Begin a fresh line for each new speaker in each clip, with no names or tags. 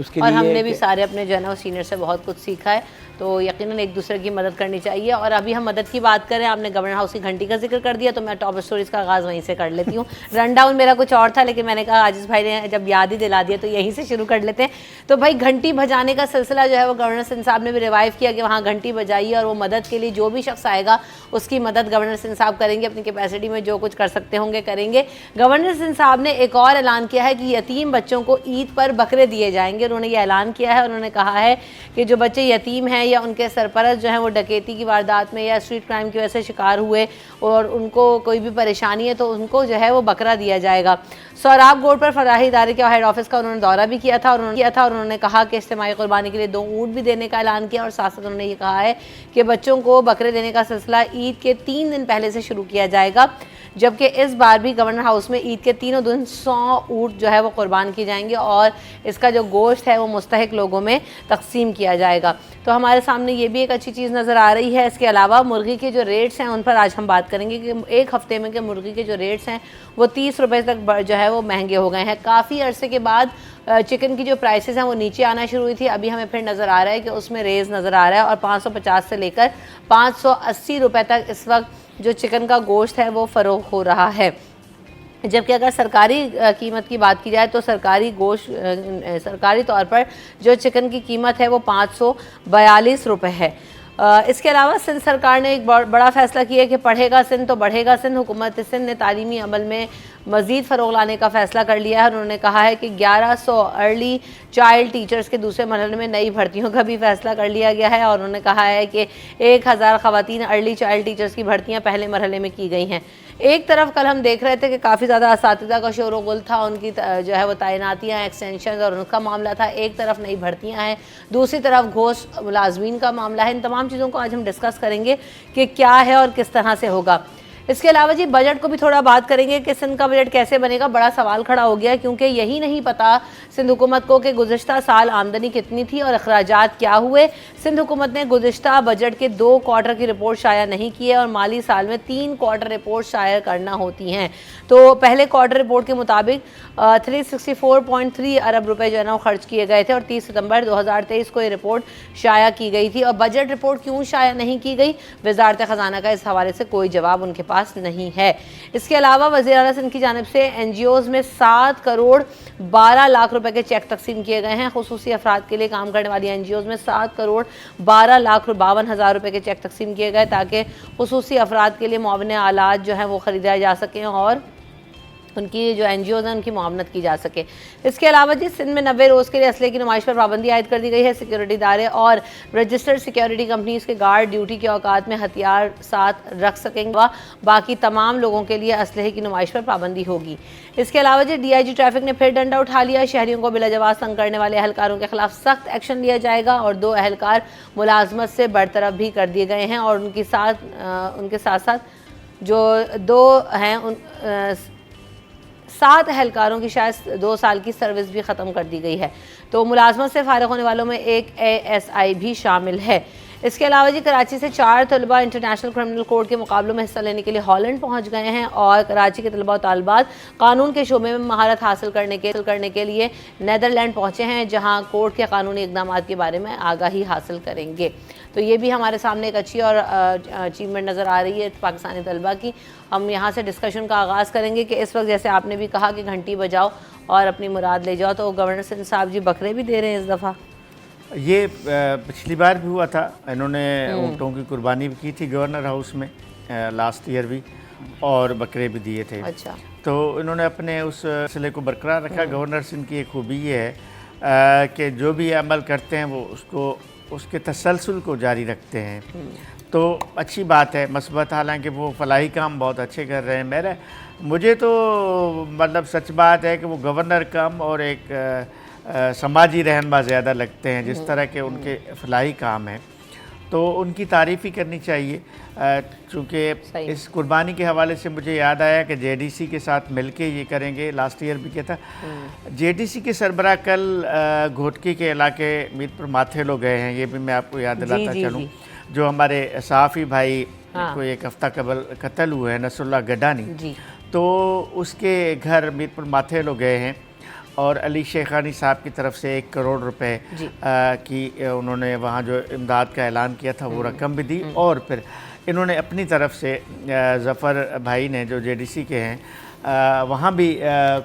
اس کے
اور
لیے
ہم نے بھی سارے اپنے جو ہے نا وہ سینئر سے بہت کچھ سیکھا ہے، تو یقیناً ایک دوسرے کی مدد کرنی چاہیے. اور ابھی ہم مدد کی بات کریں، آپ نے گورنر ہاؤس کی گھنٹی کا ذکر کر دیا تو میں ٹاپ اسٹوریز کا آغاز وہیں سے کر لیتی ہوں. رن ڈاؤن میرا کچھ اور تھا، لیکن میں نے کہا عاجز بھائی نے جب یاد ہی دلا دیا تو یہیں سے شروع کر لیتے ہیں. تو بھائی گھنٹی بجانے کا سلسلہ جو ہے وہ گورنر سندھ صاحب نے بھی ریوائیو کیا کہ وہاں گھنٹی بجائیے، اور وہ مدد کے لیے جو بھی شخص آئے گا اس کی مدد گورنر سندھ صاحب کریں گے، اپنی کیپیسٹی میں جو کچھ کر سکتے ہوں گے کریں گے. گورنر سندھ صاحب نے ایک اور اعلان کیا ہے کہ یتیم بچوں کو عید پر بکرے دیے جائیں گے. انہوں نے یہ اعلان کیا ہے، انہوں نے کہا ہے کہ جو بچے یتیم ہیں یا ان کے سرپرست جو ہیں وہ ڈکیتی کی واردات میں یا اسٹریٹ کرائم کی وجہ سے شکار ہوئے اور ان کو کوئی بھی پریشانی ہے تو ان کو جو ہے وہ بکرا دیا جائے گا. سوراب گوڑ پر فلاحی ادارے کے ہیڈ آفس کا انہوں نے دورہ بھی کیا تھا اور انہوں نے کہا کہ اجتماعی قربانی کے لیے 2 اونٹ بھی دینے کا اعلان کیا، اور ساتھ ساتھ انہوں نے یہ کہا ہے کہ بچوں کو بکرے دینے کا سلسلہ عید کے 3 دن پہلے سے شروع کیا جائے گا، جبکہ اس بار بھی گورنر ہاؤس میں عید کے تینوں دن 100 اونٹ جو ہے وہ قربان کی جائیں گے اور اس کا جو گوشت ہے وہ مستحق لوگوں میں تقسیم کیا جائے گا. تو ہمارے سامنے یہ بھی ایک اچھی چیز نظر آ رہی ہے. اس کے علاوہ مرغی کے جو ریٹس ہیں ان پر آج ہم بات کریں گے کہ ایک ہفتے میں کہ مرغی کے جو ریٹس ہیں وہ 30 روپے تک جو ہے وہ مہنگے ہو گئے ہیں. کافی عرصے کے بعد چکن کی جو پرائسز ہیں وہ نیچے آنا شروع ہوئی تھی، ابھی ہمیں پھر نظر آ رہا ہے کہ اس میں ریز نظر آ رہا ہے اور 550 سے لے کر 580 روپے تک اس وقت جو چکن کا گوشت ہے وہ فروخت ہو رہا ہے. جبکہ اگر سرکاری قیمت کی بات کی جائے تو سرکاری گوشت سرکاری طور پر جو چکن کی قیمت ہے وہ 542 روپے ہے. اس کے علاوہ سندھ سرکار نے ایک بڑا فیصلہ کیا کہ پڑھے گا سندھ تو بڑھے گا سندھ. حکومت سندھ نے تعلیمی عمل میں مزید فروغ لانے کا فیصلہ کر لیا ہے. انہوں نے کہا ہے کہ 1100 ارلی چائلڈ ٹیچرز کے دوسرے مرحلے میں نئی بھرتیوں کا بھی فیصلہ کر لیا گیا ہے، اور انہوں نے کہا ہے کہ 1000 خواتین ارلی چائلڈ ٹیچرز کی بھرتیاں پہلے مرحلے میں کی گئی ہیں. ایک طرف کل ہم دیکھ رہے تھے کہ کافی زیادہ اساتذہ کا شور و غل تھا، ان کی جو ہے وہ تعیناتیاں ایکسٹینشنز اور ان کا معاملہ تھا. ایک طرف نئی بھرتیاں ہیں، دوسری طرف گھوس ملازمین کا معاملہ ہے. ان تمام چیزوں کو آج ہم ڈسکس کریں گے کہ کیا ہے اور کس طرح سے ہوگا. اس کے علاوہ جی بجٹ کو بھی تھوڑا بات کریں گے کہ سندھ کا بجٹ کیسے بنے گا. بڑا سوال کھڑا ہو گیا کیونکہ یہی نہیں پتا سندھ حکومت کو کہ گزشتہ سال آمدنی کتنی تھی اور اخراجات کیا ہوئے. سندھ حکومت نے گزشتہ بجٹ کے 2 کوارٹر کی رپورٹ شائع نہیں کی ہے اور مالی سال میں 3 کوارٹر رپورٹ شائع کرنا ہوتی ہیں. تو پہلے کوارٹر رپورٹ کے مطابق 364.3 ارب روپے جو ہے نا وہ خرچ کیے گئے تھے اور 30 ستمبر 2023 کو یہ رپورٹ شائع کی گئی تھی. اور بجٹ رپورٹ کیوں شائع نہیں کی گئی، وزارت خزانہ کا اس حوالے سے کوئی جواب ان کے پاس نہیں ہے. اس کے علاوہ وزیر اعلیٰ سندھ کی جانب سے این جی اوز میں 7 کروڑ 12 لاکھ روپے کے چیک تقسیم کیے گئے ہیں. خصوصی افراد کے لیے کام کرنے والی این جی اوز میں 7 کروڑ 12 لاکھ 52 ہزار روپے کے چیک تقسیم کیے گئے تاکہ خصوصی افراد کے لیے معاون آلات جو ہیں وہ خریدے جا سکیں اور ان کی جو این جی اوز ہیں ان کی معاونت کی جا سکے. اس کے علاوہ جی سندھ میں 90 روز کے لیے اسلحے کی نمائش پر پابندی عائد کر دی گئی ہے. سیکیورٹی ادارے اور رجسٹرڈ سیکیورٹی کمپنیز کے گارڈ ڈیوٹی کے اوقات میں ہتھیار ساتھ رکھ سکیں گے. باقی تمام لوگوں کے لیے اسلحے کی نمائش پر پابندی ہوگی. اس کے علاوہ G D I G traffic نے پھر ڈنڈا اٹھا لیا. شہریوں کو بلا جواز تنگ کرنے والے اہلکاروں کے خلاف سخت ایکشن لیا جائے گا اور 2 اہلکار ملازمت سے برطرف بھی کر دیے گئے ہیں اور ان کے ساتھ ساتھ جو 2 ہیں 7 اہلکاروں کی شاید 2 سال کی سروس بھی ختم کر دی گئی ہے. تو ملازمت سے فارغ ہونے والوں میں ایک ASI بھی شامل ہے. اس کے علاوہ جی کراچی سے 4 طلبہ انٹرنیشنل کرمنل کورٹ کے مقابلوں میں حصہ لینے کے لیے ہالینڈ پہنچ گئے ہیں اور کراچی کے طلبہ و طالبات قانون کے شعبے میں مہارت حاصل کرنے کے لیے نیدرلینڈ پہنچے ہیں جہاں کورٹ کے قانونی اقدامات کے بارے میں آگاہی حاصل کریں گے. تو یہ بھی ہمارے سامنے ایک اچھی اور اچیومنٹ نظر آ رہی ہے پاکستانی طلبہ کی. ہم یہاں سے ڈسکشن کا آغاز کریں گے کہ اس وقت جیسے آپ نے بھی کہا کہ گھنٹی بجاؤ اور اپنی مراد لے جاؤ، تو گورنر سندھ صاحب جی بکرے بھی دے رہے ہیں اس دفعہ.
یہ پچھلی بار بھی ہوا تھا، انہوں نے اونٹوں کی قربانی بھی کی تھی گورنر ہاؤس میں لاسٹ ایئر بھی، اور بکرے بھی دیے تھے.
اچھا،
تو انہوں نے اپنے اس سلسلے کو برقرار رکھا. گورنر سندھ کی ایک خوبی یہ ہے کہ جو بھی عمل کرتے ہیں وہ اس کے تسلسل کو جاری رکھتے ہیں. تو اچھی بات ہے، مثبت. حالانکہ وہ فلاحی کام بہت اچھے کر رہے ہیں. مجھے تو مطلب سچ بات ہے کہ وہ گورنر کم اور ایک سماجی رہنما زیادہ لگتے ہیں، جس طرح کے ان کے فلاحی کام ہیں تو ان کی تعریف ہی کرنی چاہیے. چونکہ اس قربانی کے حوالے سے مجھے یاد آیا کہ جے ڈی سی کے ساتھ مل کے یہ کریں گے. لاسٹ ایئر بھی کیا تھا. جے ڈی سی کے سربراہ کل گھوٹکی کے علاقے میر پر ماتھے لوگ گئے ہیں، یہ بھی میں آپ کو یاد دلاتا چلوں. جو ہمارے صحافی بھائی کو ایک ہفتہ قبل قتل ہوئے ہیں، نصر اللہ گڈانی، تو اس کے گھر میر پر ماتھے لوگ گئے ہیں اور علی شیخانی صاحب کی طرف سے 1 کروڑ روپے کی انہوں نے وہاں جو امداد کا اعلان کیا تھا وہ رقم بھی دی، اور پھر انہوں نے اپنی طرف سے ظفر بھائی نے جو JDC کے ہیں وہاں بھی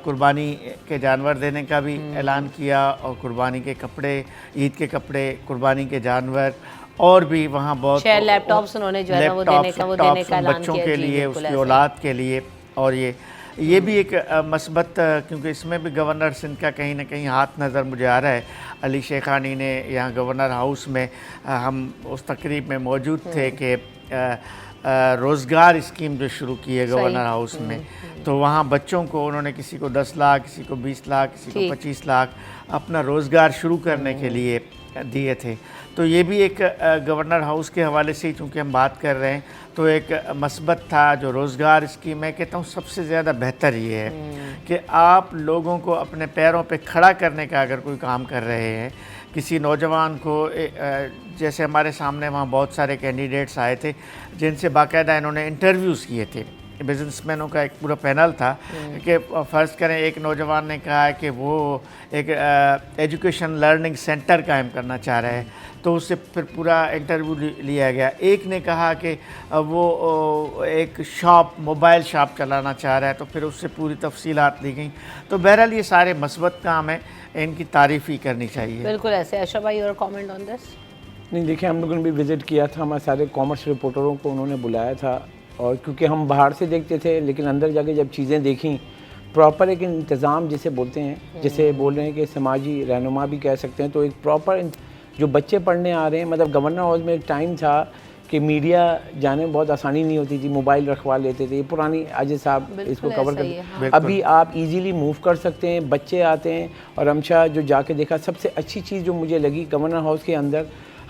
قربانی کے جانور دینے کا بھی اعلان کیا، اور قربانی کے کپڑے، عید کے کپڑے، قربانی کے جانور، اور بھی وہاں بہت
6 لیپ ٹاپس انہوں نے جو ہے وہ دینے کا اعلان کیا
بچوں کے لیے، اس کی اولاد کے لیے. اور یہ بھی ایک مثبت، کیونکہ اس میں بھی گورنر سندھ کا کہیں نہ کہیں ہاتھ نظر مجھے آ رہا ہے. علی شیخانی نے یہاں گورنر ہاؤس میں ہم اس تقریب میں موجود تھے کہ روزگار اسکیم جو شروع کی ہے گورنر ہاؤس میں، تو وہاں بچوں کو انہوں نے کسی کو 10 لاکھ، کسی کو 20 لاکھ، کسی کو 25 لاکھ اپنا روزگار شروع کرنے کے لیے دیے تھے. تو یہ بھی ایک گورنر ہاؤس کے حوالے سے چونکہ ہم بات کر رہے ہیں تو ایک مثبت تھا. جو روزگار اسکیم ہے، کہتا ہوں سب سے زیادہ بہتر یہ ہے کہ آپ لوگوں کو اپنے پیروں پہ کھڑا کرنے کا اگر کوئی کام کر رہے ہیں، کسی نوجوان کو، جیسے ہمارے سامنے وہاں بہت سارے کینڈیڈیٹس آئے تھے جن سے باقاعدہ انہوں نے انٹرویوز کیے تھے، بزنس مینوں کا ایک پورا پینل تھا کہ فرض کریں ایک نوجوان نے کہا کہ وہ ایک ایجوکیشن لرننگ سینٹر قائم کرنا چاہ رہا ہے، تو اس سے پھر پورا انٹرویو لیا گیا. ایک نے کہا کہ وہ ایک موبائل شاپ چلانا چاہ رہا ہے، تو پھر اس سے پوری تفصیلات لی گئیں. تو بہرحال یہ سارے مثبت کام ہیں، ان کی تعریف ہی کرنی چاہیے.
بالکل ایسے. اشرف بھائی اور کامنٹ آن دس؟
نہیں دیکھیں، ہم لوگوں نے بھی وزٹ کیا تھا، ہمارے سارے کامرس رپورٹروں کو انہوں نے بلایا تھا، اور کیونکہ ہم باہر سے دیکھتے تھے لیکن اندر جا کے جب چیزیں دیکھیں، پراپر ایک انتظام جسے بولتے ہیں، جسے بول رہے ہیں کہ سماجی رہنما بھی کہہ سکتے ہیں، تو ایک پراپر جو بچے پڑھنے آ رہے ہیں، مطلب گورنر ہاؤس میں ایک ٹائم تھا کہ میڈیا جانے میں بہت آسانی نہیں ہوتی تھی، موبائل رکھوا لیتے تھے. یہ پرانی عاجز صاحب اس کو کور کرتے، ابھی آپ ایزیلی موو کر سکتے ہیں، بچے آتے ہیں. اور ہمشہ جو جا کے دیکھا، سب سے اچھی چیز جو مجھے لگی گورنر ہاؤس کے اندر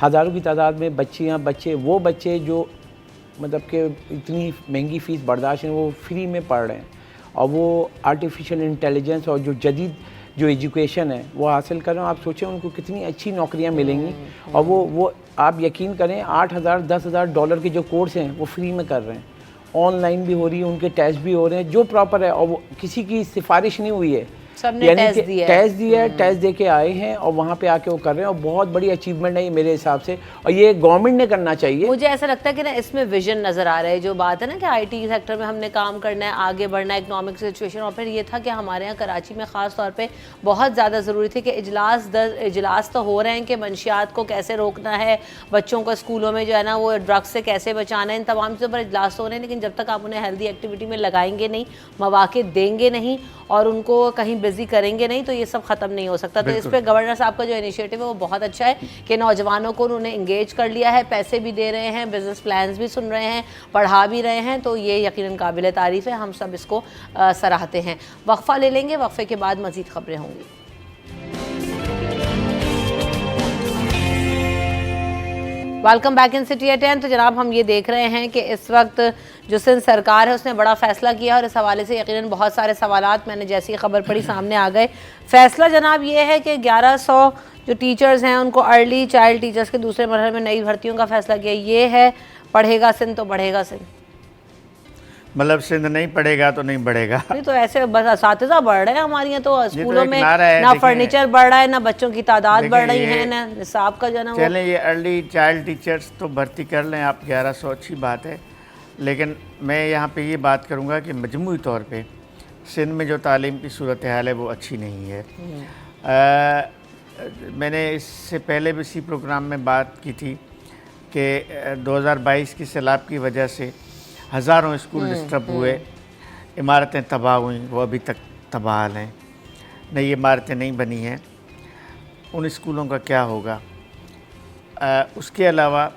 ہزاروں کی تعداد میں بچے وہ بچے جو مطلب کہ اتنی مہنگی فیس برداشت ہیں، وہ فری میں پڑھ رہے ہیں، اور وہ آرٹیفیشل انٹیلیجنس اور جو جدید جو ایجوکیشن ہے وہ حاصل کر رہے ہیں. آپ سوچیں ان کو کتنی اچھی نوکریاں ملیں گی، اور وہ آپ یقین کریں $8,000 $10,000 کے جو کورس ہیں وہ فری میں کر رہے ہیں. آن لائن بھی ہو رہی ہے، ان کے ٹیسٹ بھی ہو رہے ہیں جو پراپر ہے، اور وہ کسی کی سفارش نہیں ہوئی ہے، ٹیسٹ دیا ہے، ٹیسٹ دے کے آئے ہیں اور وہاں پہ آ کے وہ کر رہے ہیں. اور بہت بڑی اچیومنٹ ہے یہ میرے حساب سے، اور یہ گورنمنٹ نے کرنا چاہیے.
مجھے ایسا لگتا ہے کہ نا اس میں ویژن نظر آ رہا ہے. جو بات ہے نا کہ IT سیکٹر میں ہم نے کام کرنا ہے، آگے بڑھنا ہے، اکنامک سچویشن. اور پھر یہ تھا کہ ہمارے یہاں کراچی میں خاص طور پہ بہت زیادہ ضروری تھی کہ اجلاس تو ہو رہے ہیں کہ منشیات کو کیسے روکنا ہے، بچوں کو اسکولوں میں جو ہے نا وہ ڈرگس سے کیسے بچانا ہے، ان تمام چیزوں پر اجلاس ہو رہے ہیں. لیکن جب تک آپ انہیں ہیلدی ایکٹیویٹی میں لگائیں گے نہیں، مواقع دیں گے نہیں، اور ان کو کہیں بزی کریں گے نہیں، تو یہ سب ختم نہیں ہو سکتا. تو اس پہ گورنر صاحب کا جو انیشیٹو ہے وہ بہت اچھا ہے کہ نوجوانوں کو انہوں نے انگیج کر لیا ہے، پیسے بھی دے رہے ہیں، بزنس پلانز بھی سن رہے ہیں، پڑھا بھی رہے ہیں. تو یہ یقیناً قابل تعریف ہے، ہم سب اس کو سراہتے ہیں. وقفہ لے لیں گے، وقفے کے بعد مزید خبریں ہوں گی. Welcome back in city at 10. تو جناب ہم یہ دیکھ رہے ہیں کہ اس وقت جو سندھ سرکار ہے اس نے بڑا فیصلہ کیا، اور اس حوالے سے یقیناً بہت سارے سوالات میں نے جیسی خبر پڑھی سامنے آ گئے. فیصلہ جناب یہ ہے کہ 1100 جو ٹیچرز ہیں ان کو ارلی چائلڈ ٹیچرز کے دوسرے مرحلے میں نئی بھرتیوں کا فیصلہ کیا. یہ ہے پڑھے گا سندھ تو بڑھے گا سندھ.
مطلب سندھ نہیں پڑھے گا تو نہیں بڑھے گا.
نہیں تو ایسے بس اساتذہ بڑھ رہے ہیں ہمارے یہاں، تو اسکولوں میں نہ فرنیچر بڑھ رہا ہے، نہ بچوں کی تعداد بڑھ رہی ہے، نہ نصاب کا جو ہے نا.
چلیں یہ ارلی چائلڈ ٹیچرز تو بھرتی کر لیں آپ 1100، اچھی بات ہے. لیکن میں یہاں پہ یہ بات کروں گا کہ مجموعی طور پہ سندھ میں جو تعلیم کی صورتحال ہے وہ اچھی نہیں ہے. میں نے اس سے پہلے بھی اسی پروگرام میں بات کی تھی کہ 2022 کی سیلاب کی وجہ سے ہزاروں اسکول ڈسٹرب ہوئے، عمارتیں تباہ ہوئیں، وہ ابھی تک تباہ ہیں، نئی عمارتیں نہیں بنی ہیں. ان اسکولوں کا کیا ہوگا؟ اس کے علاوہ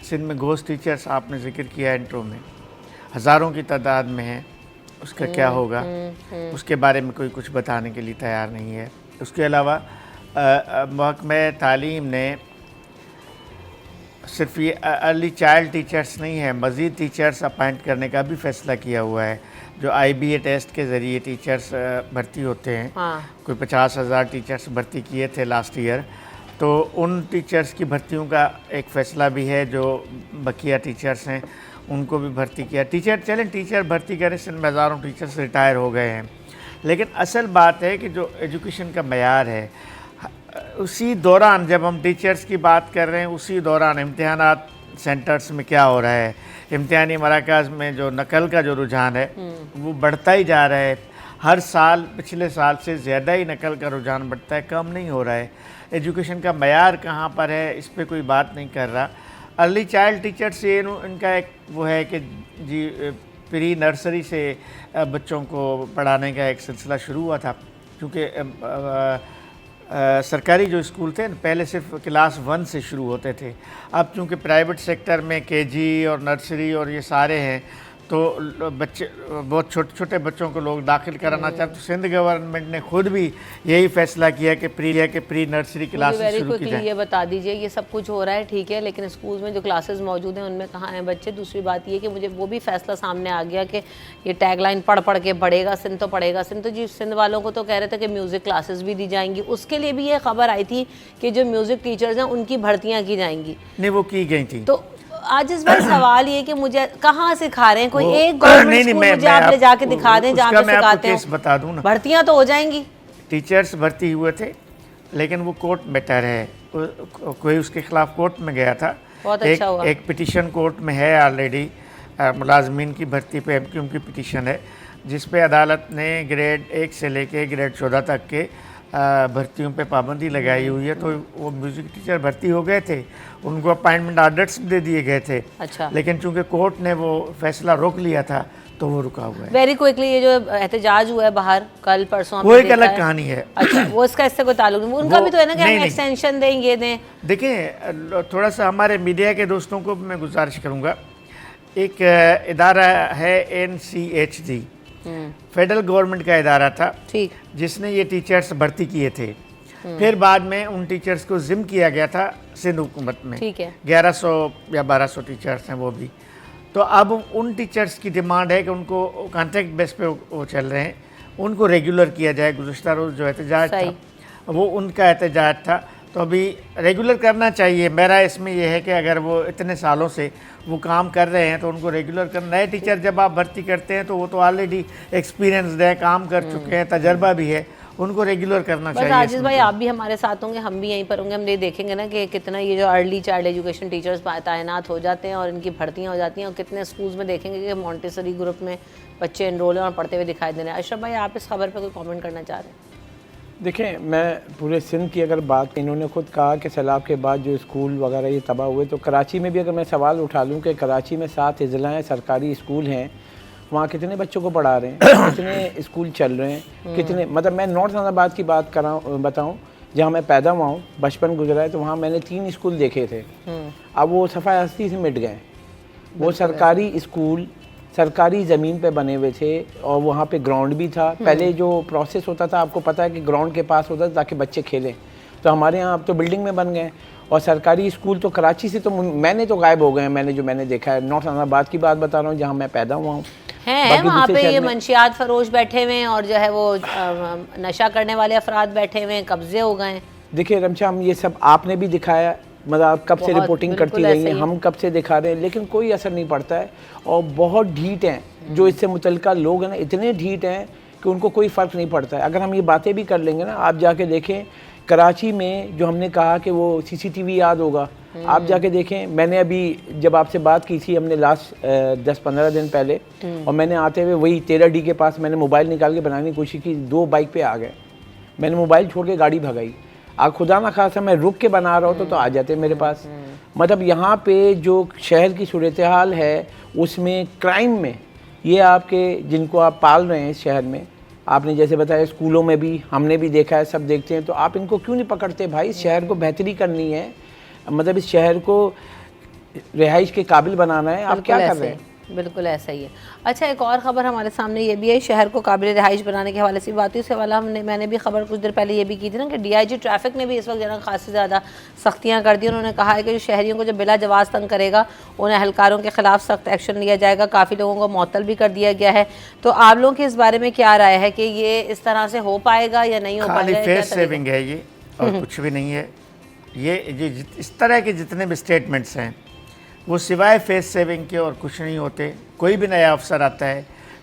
سندھ میں گھوسٹ ٹیچرز آپ نے ذکر کیا انٹرو میں، ہزاروں کی تعداد میں ہیں، اس کا کیا ہوگا؟ اس کے بارے میں کوئی کچھ بتانے کے لیے تیار نہیں ہے. اس کے علاوہ محکمہ تعلیم نے صرف یہ ارلی چائلڈ ٹیچرز نہیں ہیں، مزید ٹیچرز اپائنٹ کرنے کا بھی فیصلہ کیا ہوا ہے. جو IBA ٹیسٹ کے ذریعے ٹیچرز بھرتی ہوتے ہیں، کوئی 50,000 ٹیچرز بھرتی کیے تھے لاسٹ ایئر، تو ان ٹیچرز کی بھرتیوں کا ایک فیصلہ بھی ہے. جو بقیہ ٹیچرز ہیں ان کو بھی بھرتی کیا. ٹیچر بھرتی کرے، سندھ میں ہزاروں ٹیچرز ریٹائر ہو گئے ہیں. لیکن اصل بات ہے کہ جو ایجوکیشن کا معیار ہے اسی دوران جب ہم ٹیچرز کی بات کر رہے ہیں اسی دوران امتحانات سینٹرز میں کیا ہو رہا ہے، امتحانی مراکز میں جو نقل کا جو رجحان ہے وہ بڑھتا ہی جا رہا ہے، ہر سال پچھلے سال سے زیادہ ہی نقل کا رجحان بڑھتا ہے، کم نہیں ہو رہا ہے۔ ایجوکیشن کا معیار کہاں پر ہے اس پہ کوئی بات نہیں کر رہا۔ ارلی چائلڈ ٹیچرز یہ ان کا ایک وہ ہے کہ جی پری نرسری سے بچوں کو پڑھانے کا ایک سلسلہ شروع ہوا تھا، کیونکہ سرکاری جو اسکول تھے پہلے صرف کلاس 1 سے شروع ہوتے تھے، اب چونکہ پرائیویٹ سیکٹر میں KG اور نرسری اور یہ سارے ہیں تو بچے بہت چھوٹے چھوٹے بچوں کو لوگ داخل کرانا چاہتے، تو سندھ گورنمنٹ نے خود بھی یہی فیصلہ کیا کہ پری نرسری کلاسز شروع کی جائیں۔
یہ بتا دیجئے یہ سب کچھ ہو رہا ہے ٹھیک ہے، لیکن اسکولز میں جو کلاسز موجود ہیں ان میں کہاں ہیں بچے؟ دوسری بات یہ کہ مجھے وہ بھی فیصلہ سامنے آ گیا کہ یہ ٹیگ لائن پڑھ کے پڑھے گا سندھ تو پڑھے گا سندھ، تو جی سندھ والوں کو تو کہہ رہے تھے کہ میوزک کلاسز بھی دی جائیں گی، اس کے لیے بھی یہ خبر آئی تھی کہ جو میوزک ٹیچرز ہیں ان کی بھرتیاں کی جائیں گی۔
نہیں وہ کی گئی تھیں۔
تو عاجز بھائی سوال یہ کہ مجھے کہاں سکھا رہے ہیں؟ کوئی ایک گورنمنٹ اسکول مجھے آپ لے جا کے دکھا دیں جہاں پہ سکھاتے ہیں؟
بتا دوں نا،
بھرتیاں تو ہو جائیں گی۔
ٹیچرز بھرتی ہوئے تھے لیکن وہ کورٹ میٹر ہے، کوئی اس کے خلاف کورٹ میں گیا تھا،
بہت اچھا ہوا۔
ایک پٹیشن کورٹ میں ہے آلریڈی، ملازمین کی بھرتی پہ MQM کی پٹیشن ہے جس پہ عدالت نے گریڈ 1 سے لے کے گریڈ 14 تک کے بھرتیوں پہ پابندی لگائی ہوئی ہے، تو وہ میوزک ٹیچر بھرتی ہو گئے تھے، ان کو اپائنٹمنٹ آرڈرس دے دیے گئے تھے،
اچھا،
لیکن چونکہ کورٹ نے وہ فیصلہ روک لیا تھا تو وہ رکا ہوا ہے۔
ویری کوئکلی یہ جو احتجاج ہوا ہے باہر کل پرسوں،
وہ ایک الگ کہانی ہے۔
اچھا وہ اس کا اس سے کوئی تعلق نہیں، ان کا بھی تو ہے نا کہ ہم ایکسٹینشن دیں یہ دیں۔
دیکھیں تھوڑا سا ہمارے میڈیا کے دوستوں کو میں گزارش کروں گا، ایک ادارہ ہے NCHD، فیڈرل گورنمنٹ کا ادارہ تھا جس نے یہ ٹیچرز بھرتی کیے تھے، پھر بعد میں ان ٹیچرز کو ضم کیا گیا تھا سندھ حکومت میں، 1100 یا 1200 ٹیچرز ہیں وہ بھی، تو اب ان ٹیچرز کی ڈیمانڈ ہے کہ ان کو کانٹریکٹ بیس پہ وہ چل رہے ہیں، ان کو ریگولر کیا جائے۔ گزشتہ روز جو احتجاج تھا وہ ان کا احتجاج تھا، تو ابھی ریگولر کرنا چاہیے۔ میرا اس میں یہ ہے کہ اگر وہ اتنے سالوں سے وہ کام کر رہے ہیں تو ان کو ریگولر کرنا۔ نئے ٹیچر جب آپ بھرتی کرتے ہیں تو وہ تو آلریڈی ایکسپیرینسڈ ہے، کام کر چکے ہیں، تجربہ بھی ہے، ان کو ریگولر کرنا چاہیے۔
عاجز بھائی آپ بھی ہمارے ساتھ ہوں گے، ہم بھی یہیں پر ہوں گے، ہم یہ دیکھیں گے نا کہ کتنا یہ جو ارلی چائلڈ ایجوکیشن ٹیچرز تعینات ہو جاتے ہیں اور ان کی بھرتیاں ہو جاتی ہیں، اور کتنے اسکولز میں دیکھیں گے کہ مونٹیسری گروپ میں بچے انرول ہیں اور پڑھتے ہوئے دکھائی دے رہے ہیں۔ اشرف بھائی آپ اس خبر پہ کوئی کامنٹ کرنا چاہ رہے ہیں؟
دیکھیں میں پورے سندھ کی اگر بات، انہوں نے خود کہا کہ سیلاب کے بعد جو اسکول وغیرہ یہ تباہ ہوئے، تو کراچی میں بھی اگر میں سوال اٹھا لوں کہ کراچی میں 7 اضلاع سرکاری اسکول ہیں، وہاں کتنے بچوں کو پڑھا رہے ہیں، کتنے اسکول چل رہے ہیں، کتنے، مطلب میں نارتھ آباد کی بات بتاؤں جہاں میں پیدا ہوا ہوں، بچپن گزرا ہے، تو وہاں میں نے 3 اسکول دیکھے تھے، اب وہ صفحہ ہستی سے مٹ گئے۔ وہ سرکاری اسکول سرکاری زمین پہ بنے ہوئے تھے اور وہاں پہ گراؤنڈ بھی تھا۔ پہلے جو پروسیس ہوتا تھا آپ کو پتہ ہے کہ گراؤنڈ کے پاس ہوتا تھا تاکہ بچے کھیلیں، تو ہمارے یہاں اب تو بلڈنگ میں بن گئے، اور سرکاری اسکول تو کراچی سے تو میں نے تو غائب ہو گئے ہیں، میں نے دیکھا ہے۔ نارتھ آباد کی بات بتا رہا ہوں جہاں میں پیدا ہوا ہوں،
ہیں وہاں پہ یہ منشیات فروش بیٹھے ہوئے ہیں اور جو ہے وہ نشہ کرنے والے افراد بیٹھے ہوئے ہیں، قبضے ہو گئے ہیں۔
دیکھیں رمشا، ہم یہ سب آپ نے بھی دکھایا، مطلب آپ کب سے رپورٹنگ کرتی رہی ہیں، ہم کب سے دکھا رہے ہیں، لیکن کوئی اثر نہیں پڑتا ہے، اور بہت ڈھیٹ ہیں جو اس سے متعلقہ لوگ ہیں نا، اتنے ڈھیٹ ہیں کہ ان کو کوئی فرق نہیں پڑتا ہے۔ اگر ہم یہ باتیں بھی کر لیں گے نا، آپ جا کے دیکھیں کراچی میں جو ہم نے کہا کہ وہ CCTV یاد ہوگا، آپ جا کے دیکھیں، میں نے ابھی جب آپ سے بات کی تھی ہم نے لاسٹ 10-15 دن پہلے، اور میں نے آتے ہوئے وہی 13D کے پاس میں نے موبائل نکال کے بنانے کی کوشش کی، 2 بائک پہ آ گئے، میں نے موبائل چھوڑ کے گاڑی بھگائی، خدا نہ خاصا میں رک کے بنا رہا ہوں تو آ جاتے میرے پاس۔ مطلب یہاں پہ جو شہر کی صورتحال ہے اس میں کرائم میں، یہ آپ کے جن کو آپ پال رہے ہیں اس شہر میں، آپ نے جیسے بتایا اسکولوں میں بھی ہم نے بھی دیکھا ہے، سب دیکھتے ہیں، تو آپ ان کو کیوں نہیں پکڑتے بھائی؟ اس شہر کو بہتری کرنی ہے، مطلب اس شہر کو رہائش کے قابل بنانا ہے، آپ کیا کر رہے ہیں؟
بالکل ایسا ہی ہے۔ اچھا ایک اور خبر ہمارے سامنے یہ بھی ہے، شہر کو قابل رہائش بنانے کے حوالے سے بات ہوئی، اس حوالہ میں نے بھی خبر کچھ دیر پہلے یہ بھی کی تھی نا کہ DIG ٹریفک نے بھی اس وقت جو ہے خاصی زیادہ سختیاں کر دی۔ انہوں نے کہا ہے کہ جو شہریوں کو جو بلا جواز تنگ کرے گا انہیں اہلکاروں کے خلاف سخت ایکشن لیا جائے گا، کافی لوگوں کو معطل بھی کر دیا گیا ہے۔ تو آپ لوگوں کی اس بارے میں کیا رائے ہے کہ یہ اس طرح سے ہو پائے گا یا نہیں ہو پائے گا؟
خالی فیس سیونگ ہے یہ اور کچھ بھی نہیں ہے۔ یہ اس طرح کے جتنے بھی سٹیٹمنٹس ہیں وہ سوائے فیس سیونگ کے اور کچھ نہیں ہوتے۔ کوئی بھی نیا افسر آتا ہے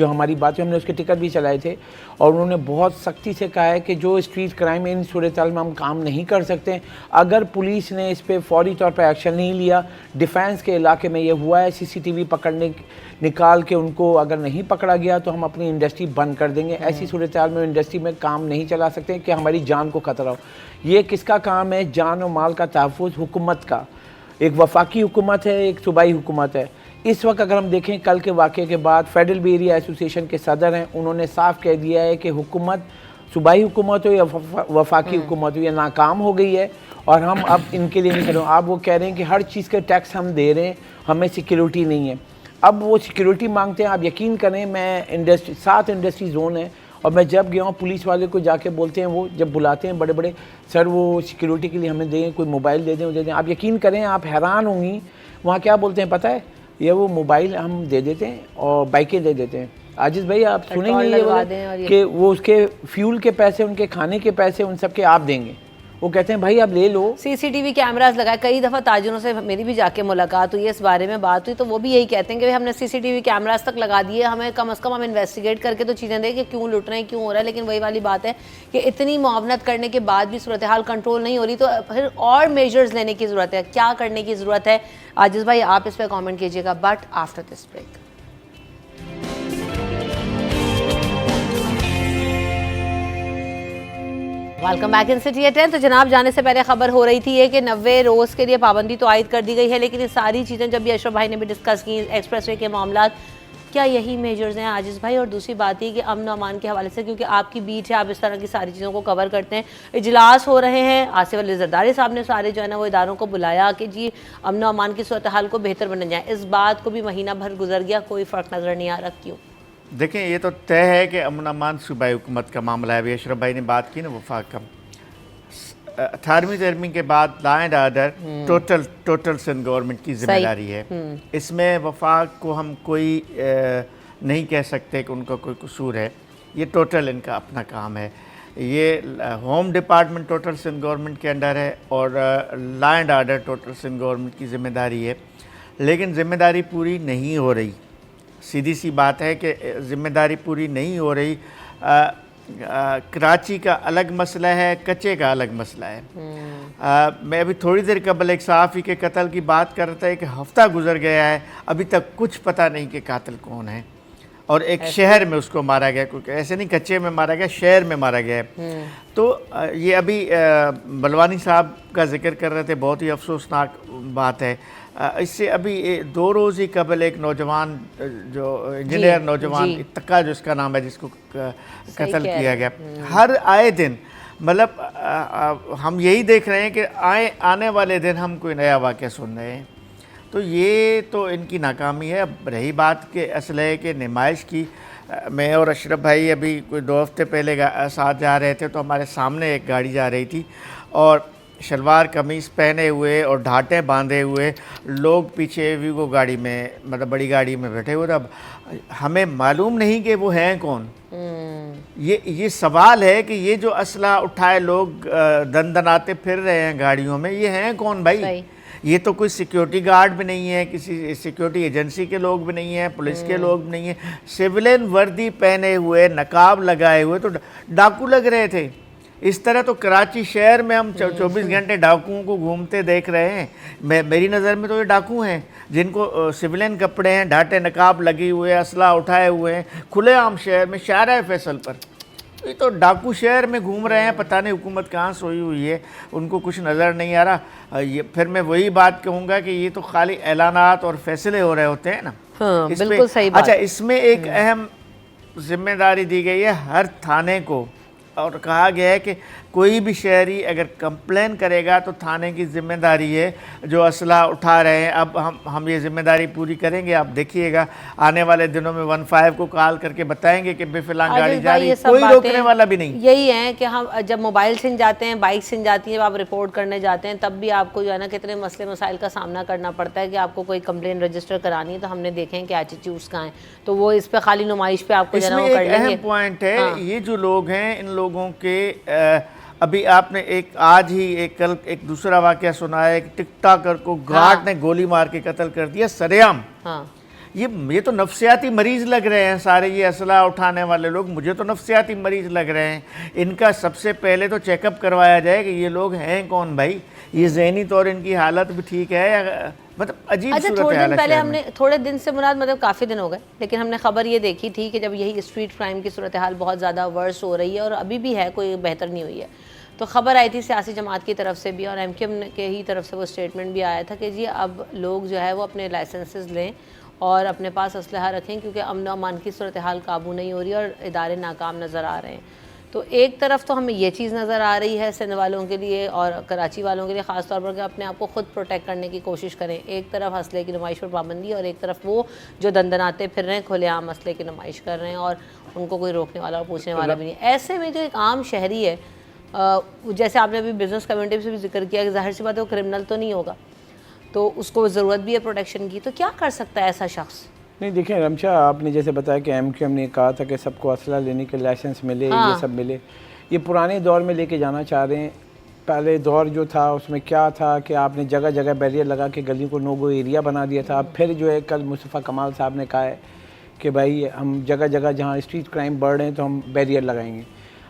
جو ہماری بات ہے، ہم نے اس کے ٹکٹ بھی چلائے تھے، اور انہوں نے بہت سختی سے کہا ہے کہ جو اسٹریٹ کرائم ان صورتحال میں ہم کام نہیں کر سکتے اگر پولیس نے اس پہ فوری طور پہ ایکشن نہیں لیا. ڈیفینس کے علاقے میں یہ ہوا ہے، CCTV نکال کے ان کو اگر نہیں پکڑا گیا تو ہم اپنی انڈسٹری بند کر دیں گے. ایسی صورتحال میں انڈسٹری میں کام نہیں چلا سکتے کہ ہماری جان کو خطرہ ہو. یہ کس کا کام ہے؟ جان و مال کا تحفظ حکومت کا. ایک وفاقی حکومت ہے، ایک صوبائی حکومت ہے. اس وقت اگر ہم دیکھیں کل کے واقعے کے بعد فیڈرل بے ایریا ایسوسیشن کے صدر ہیں، انہوں نے صاف کہہ دیا ہے کہ حکومت، صوبائی حکومت ہو یا وفاقی حکومت ہو، یہ ناکام ہو گئی ہے اور ہم اب ان کے لیے نہیں کر رہے. آپ وہ کہہ رہے ہیں کہ ہر چیز کے ٹیکس ہم دے رہے ہیں، ہمیں سیکیورٹی نہیں ہے. اب وہ سیکیورٹی مانگتے ہیں. آپ یقین کریں، میں 7 انڈسٹری زون ہیں اور میں جب گیا ہوں پولیس والے کو جا کے بولتے ہیں، وہ جب بلاتے ہیں بڑے بڑے، سر وہ سیکیورٹی کے لیے ہمیں دیں، کوئی موبائل دے دیں، وہ دے دیں. آپ یقین کریں، آپ حیران ہوں گی وہاں کیا بولتے ہیں پتہ ہے؟ یہ وہ موبائل ہم دے دیتے ہیں اور بائکیں دے دیتے ہیں. عاجز بھائی آپ سنیں گے یہ کہ وہ اس کے فیول کے پیسے، ان کے کھانے کے پیسے، ان سب کے آپ دیں گے. وہ کہتے ہیں بھائی آپ لے لو.
CCTV کیمراز لگائے. کئی دفعہ تاجروں سے میری بھی جا کے ملاقات ہوئی ہے، اس بارے میں بات ہوئی، تو وہ بھی یہی کہتے ہیں کہ ہم نے CCTV کیمراز تک لگا دیے، ہمیں کم از کم ہم انویسٹیگیٹ کر کے تو چیزیں دیں کہ کیوں لٹ رہے ہیں، کیوں ہو رہا ہے. لیکن وہی والی بات ہے کہ اتنی معاونت کرنے کے بعد بھی صورتحال کنٹرول نہیں ہو رہی، تو پھر اور میجرز لینے کی ضرورت ہے. کیا کرنے کی ضرورت ہے؟ عاجز بھائی آپ اس پہ کامنٹ کیجیے گا، but after this break. Welcome back in city at 10. تو جناب جانے سے پہلے خبر ہو رہی تھی یہ کہ 90 روز کے لیے پابندی تو عائد کر دی گئی ہے، لیکن یہ ساری چیزیں جب بھی اشرف بھائی نے بھی ڈسکس کی، ایکسپریس وے کے معاملات، کیا یہی میجرز ہیں عاجز بھائی؟ اور دوسری بات یہ کہ امن و امان کے حوالے سے، کیونکہ آپ کی بیٹ ہے، آپ اس طرح کی ساری چیزوں کو کور کرتے ہیں، اجلاس ہو رہے ہیں، آصف علی زرداری صاحب نے سارے جو ہے نا وہ اداروں کو بلایا کہ جی امن و امان کی صورتحال کو بہتر بنا جائے. اس بات کو بھی مہینہ بھر گزر گیا، کوئی فرق نظر نہیں آ رہا. کیوں؟
دیکھیں، یہ تو طے ہے کہ امن امان صوبائی حکومت کا معاملہ ہے. ابھی اشرف بھائی نے بات کی نا وفاق کا. 18ویں ترمیم کے بعد law and order total Sindh government کی ذمہ داری ہے. اس میں وفاق کو ہم کوئی نہیں کہہ سکتے کہ ان کا کوئی قصور ہے. یہ ٹوٹل ان کا اپنا کام ہے. یہ home department total Sindh government کے انڈر ہے اور law and order total Sindh government کی ذمہ داری ہے. لیکن ذمہ داری پوری نہیں ہو رہی. سیدھی سی بات ہے کہ ذمہ داری پوری نہیں ہو رہی. کراچی کا الگ مسئلہ ہے، کچے کا الگ مسئلہ ہے. میں ابھی تھوڑی دیر قبل ایک صحافی کے قتل کی بات کر رہا تھا. ایک ہفتہ گزر گیا ہے، ابھی تک کچھ پتہ نہیں کہ قاتل کون ہے، اور ایک شہر میں اس کو مارا گیا. کیونکہ ایسے نہیں کچے میں مارا گیا، شہر میں مارا گیا ہے. تو یہ ابھی بلوانی صاحب کا ذکر کر رہے تھے، بہت ہی افسوسناک بات ہے. اس سے ابھی 2 روز ہی قبل ایک نوجوان، جو انجینئر نوجوان اتقا جو اس کا نام ہے، جس کو قتل کیا گیا. ہر آئے دن مطلب ہم یہی دیکھ رہے ہیں کہ آنے والے دن ہم کوئی نیا واقعہ سن رہے ہیں. تو یہ تو ان کی ناکامی ہے. اب رہی بات کہ اسلحے کے نمائش کی، میں اور اشرف بھائی ابھی کوئی 2 ہفتے پہلے ساتھ جا رہے تھے، تو ہمارے سامنے ایک گاڑی جا رہی تھی اور شلوار قمیص پہنے ہوئے اور ڈھاٹیں باندھے ہوئے لوگ پیچھے ویگو گاڑی میں، مطلب بڑی گاڑی میں بیٹھے ہوئے تھے. اب ہمیں معلوم نہیں کہ وہ ہیں کون. یہ سوال ہے کہ یہ جو اسلحہ اٹھائے لوگ دندناتے پھر رہے ہیں گاڑیوں میں، یہ ہیں کون بھائی؟ یہ تو کوئی سیکیورٹی گارڈ بھی نہیں ہے، کسی سیکیورٹی ایجنسی کے لوگ بھی نہیں ہیں، پولیس کے لوگ بھی نہیں ہیں. سیولین وردی پہنے ہوئے، نقاب لگائے ہوئے تو ڈاکو لگ رہے تھے. اس طرح تو کراچی شہر میں ہم 24 گھنٹے ڈاکوؤں کو گھومتے دیکھ رہے ہیں. میری نظر میں تو یہ ڈاکو ہیں جن کو سیولین کپڑے ہیں، ڈھاٹے نقاب لگی ہوئے، اسلحہ اٹھائے ہوئے ہیں، کھلے عام شہر میں، شارع فیصل پر. یہ تو ڈاکو شہر میں گھوم رہے ہیں. پتہ نہیں حکومت کہاں سوئی ہوئی ہے، ان کو کچھ نظر نہیں آ رہا. پھر میں وہی بات کہوں گا کہ یہ تو خالی اعلانات اور فیصلے ہو رہے ہوتے ہیں نا.
بالکل صحیح بات.
اچھا، اس میں ایک اہم ذمہ داری دی گئی ہے ہر تھانے کو، اور کہا گیا ہے کہ کوئی بھی شہری اگر کمپلین کرے گا تو تھانے کی ذمہ داری ہے جو اسلحہ اٹھا رہے ہیں. اب ہم یہ ذمہ داری پوری کریں گے. آپ دیکھیے گا آنے والے دنوں میں 15 کو کال کر کے بتائیں گے کہ بے فلان گاڑی جا رہی ہے، کوئی روکنے والا بھی نہیں.
یہی ہے کہ ہم جب موبائل چھن جاتے ہیں، بائک چھن جاتی ہیں، آپ رپورٹ کرنے جاتے ہیں، تب بھی آپ کو جو ہے نا کتنے مسئلے مسائل کا سامنا کرنا پڑتا ہے کہ آپ کو کوئی کمپلین رجسٹر کرانی ہے. تو ہم نے دیکھیں کہ ایٹیٹیوڈس کہاں ہیں، تو وہ اس پہ خالی نمائش پہ آپ کو جو ہے نا وہ کر لیں گے.
اس میں ایک اہم پوائنٹ ہے، یہ جو لوگ ہیں ان لوگوں کے ابھی آپ نے آج ہی کل ایک دوسرا واقعہ سنا ہے کہ ٹک ٹاکر کو گھاٹ نے گولی مار کے قتل کر دیا سرعام. یہ تو نفسیاتی مریض لگ رہے ہیں سارے یہ اسلحہ اٹھانے والے لوگ، مجھے تو نفسیاتی مریض لگ رہے ہیں. ان کا سب سے پہلے تو چیک اپ کروایا جائے کہ یہ لوگ ہیں کون بھائی، یہ ذہنی طور ان کی حالت بھی ٹھیک ہے یا مطلب عجیب
اچھا
صورت
تھوڑے
حال
دن
ہے
پہلے
شہر
ہم
میں.
نے تھوڑے دن سے مراد مطلب کافی دن ہو گئے، لیکن ہم نے خبر یہ دیکھی تھی کہ جب یہی اسٹریٹ کرائم کی صورتحال بہت زیادہ ورس ہو رہی ہے اور ابھی بھی ہے، کوئی بہتر نہیں ہوئی ہے، تو خبر آئی تھی سیاسی جماعت کی طرف سے بھی اور ایم کیو ایم کے ہی طرف سے وہ اسٹیٹمنٹ بھی آیا تھا کہ جی اب لوگ جو ہے وہ اپنے لائسنسز لیں اور اپنے پاس اسلحہ رکھیں کیونکہ امن و امان کی صورتحال قابو نہیں ہو رہی اور ادارے ناکام نظر آ رہے ہیں. تو ایک طرف تو ہمیں یہ چیز نظر آ رہی ہے سندھ والوں کے لیے اور کراچی والوں کے لیے خاص طور پر کہ اپنے آپ کو خود پروٹیکٹ کرنے کی کوشش کریں، ایک طرف اسلحے کی نمائش پر پابندی اور ایک طرف وہ جو دندناتے پھر رہے ہیں کھلے عام اسلحے کی نمائش کر رہے ہیں اور ان کو کوئی روکنے والا اور پوچھنے والا بھی نہیں. ایسے میں جو ایک عام شہری ہے، جیسے آپ نے ابھی بزنس کمیونٹی سے بھی ذکر کیا کہ ظاہر سی بات ہے وہ کرمنل تو نہیں ہوگا، تو اس کو ضرورت بھی ہے پروٹیکشن کی، تو کیا کر سکتا ہے ایسا شخص؟
نہیں دیکھیں رمشا، آپ نے جیسے بتایا کہ ایم کیو ایم نے کہا تھا کہ سب کو اسلحہ لینے کے لائسنس ملے، یہ سب ملے، یہ پرانے دور میں لے کے جانا چاہ رہے ہیں. پہلے دور جو تھا اس میں کیا تھا کہ آپ نے جگہ جگہ بیریئر لگا کے گلیوں کو نو گو ایریا بنا دیا تھا. پھر جو ہے کل مصطفیٰ کمال صاحب نے کہا ہے کہ بھائی ہم جگہ جگہ جہاں اسٹریٹ کرائم بڑھ رہے ہیں تو ہم بیریئر لگائیں گے.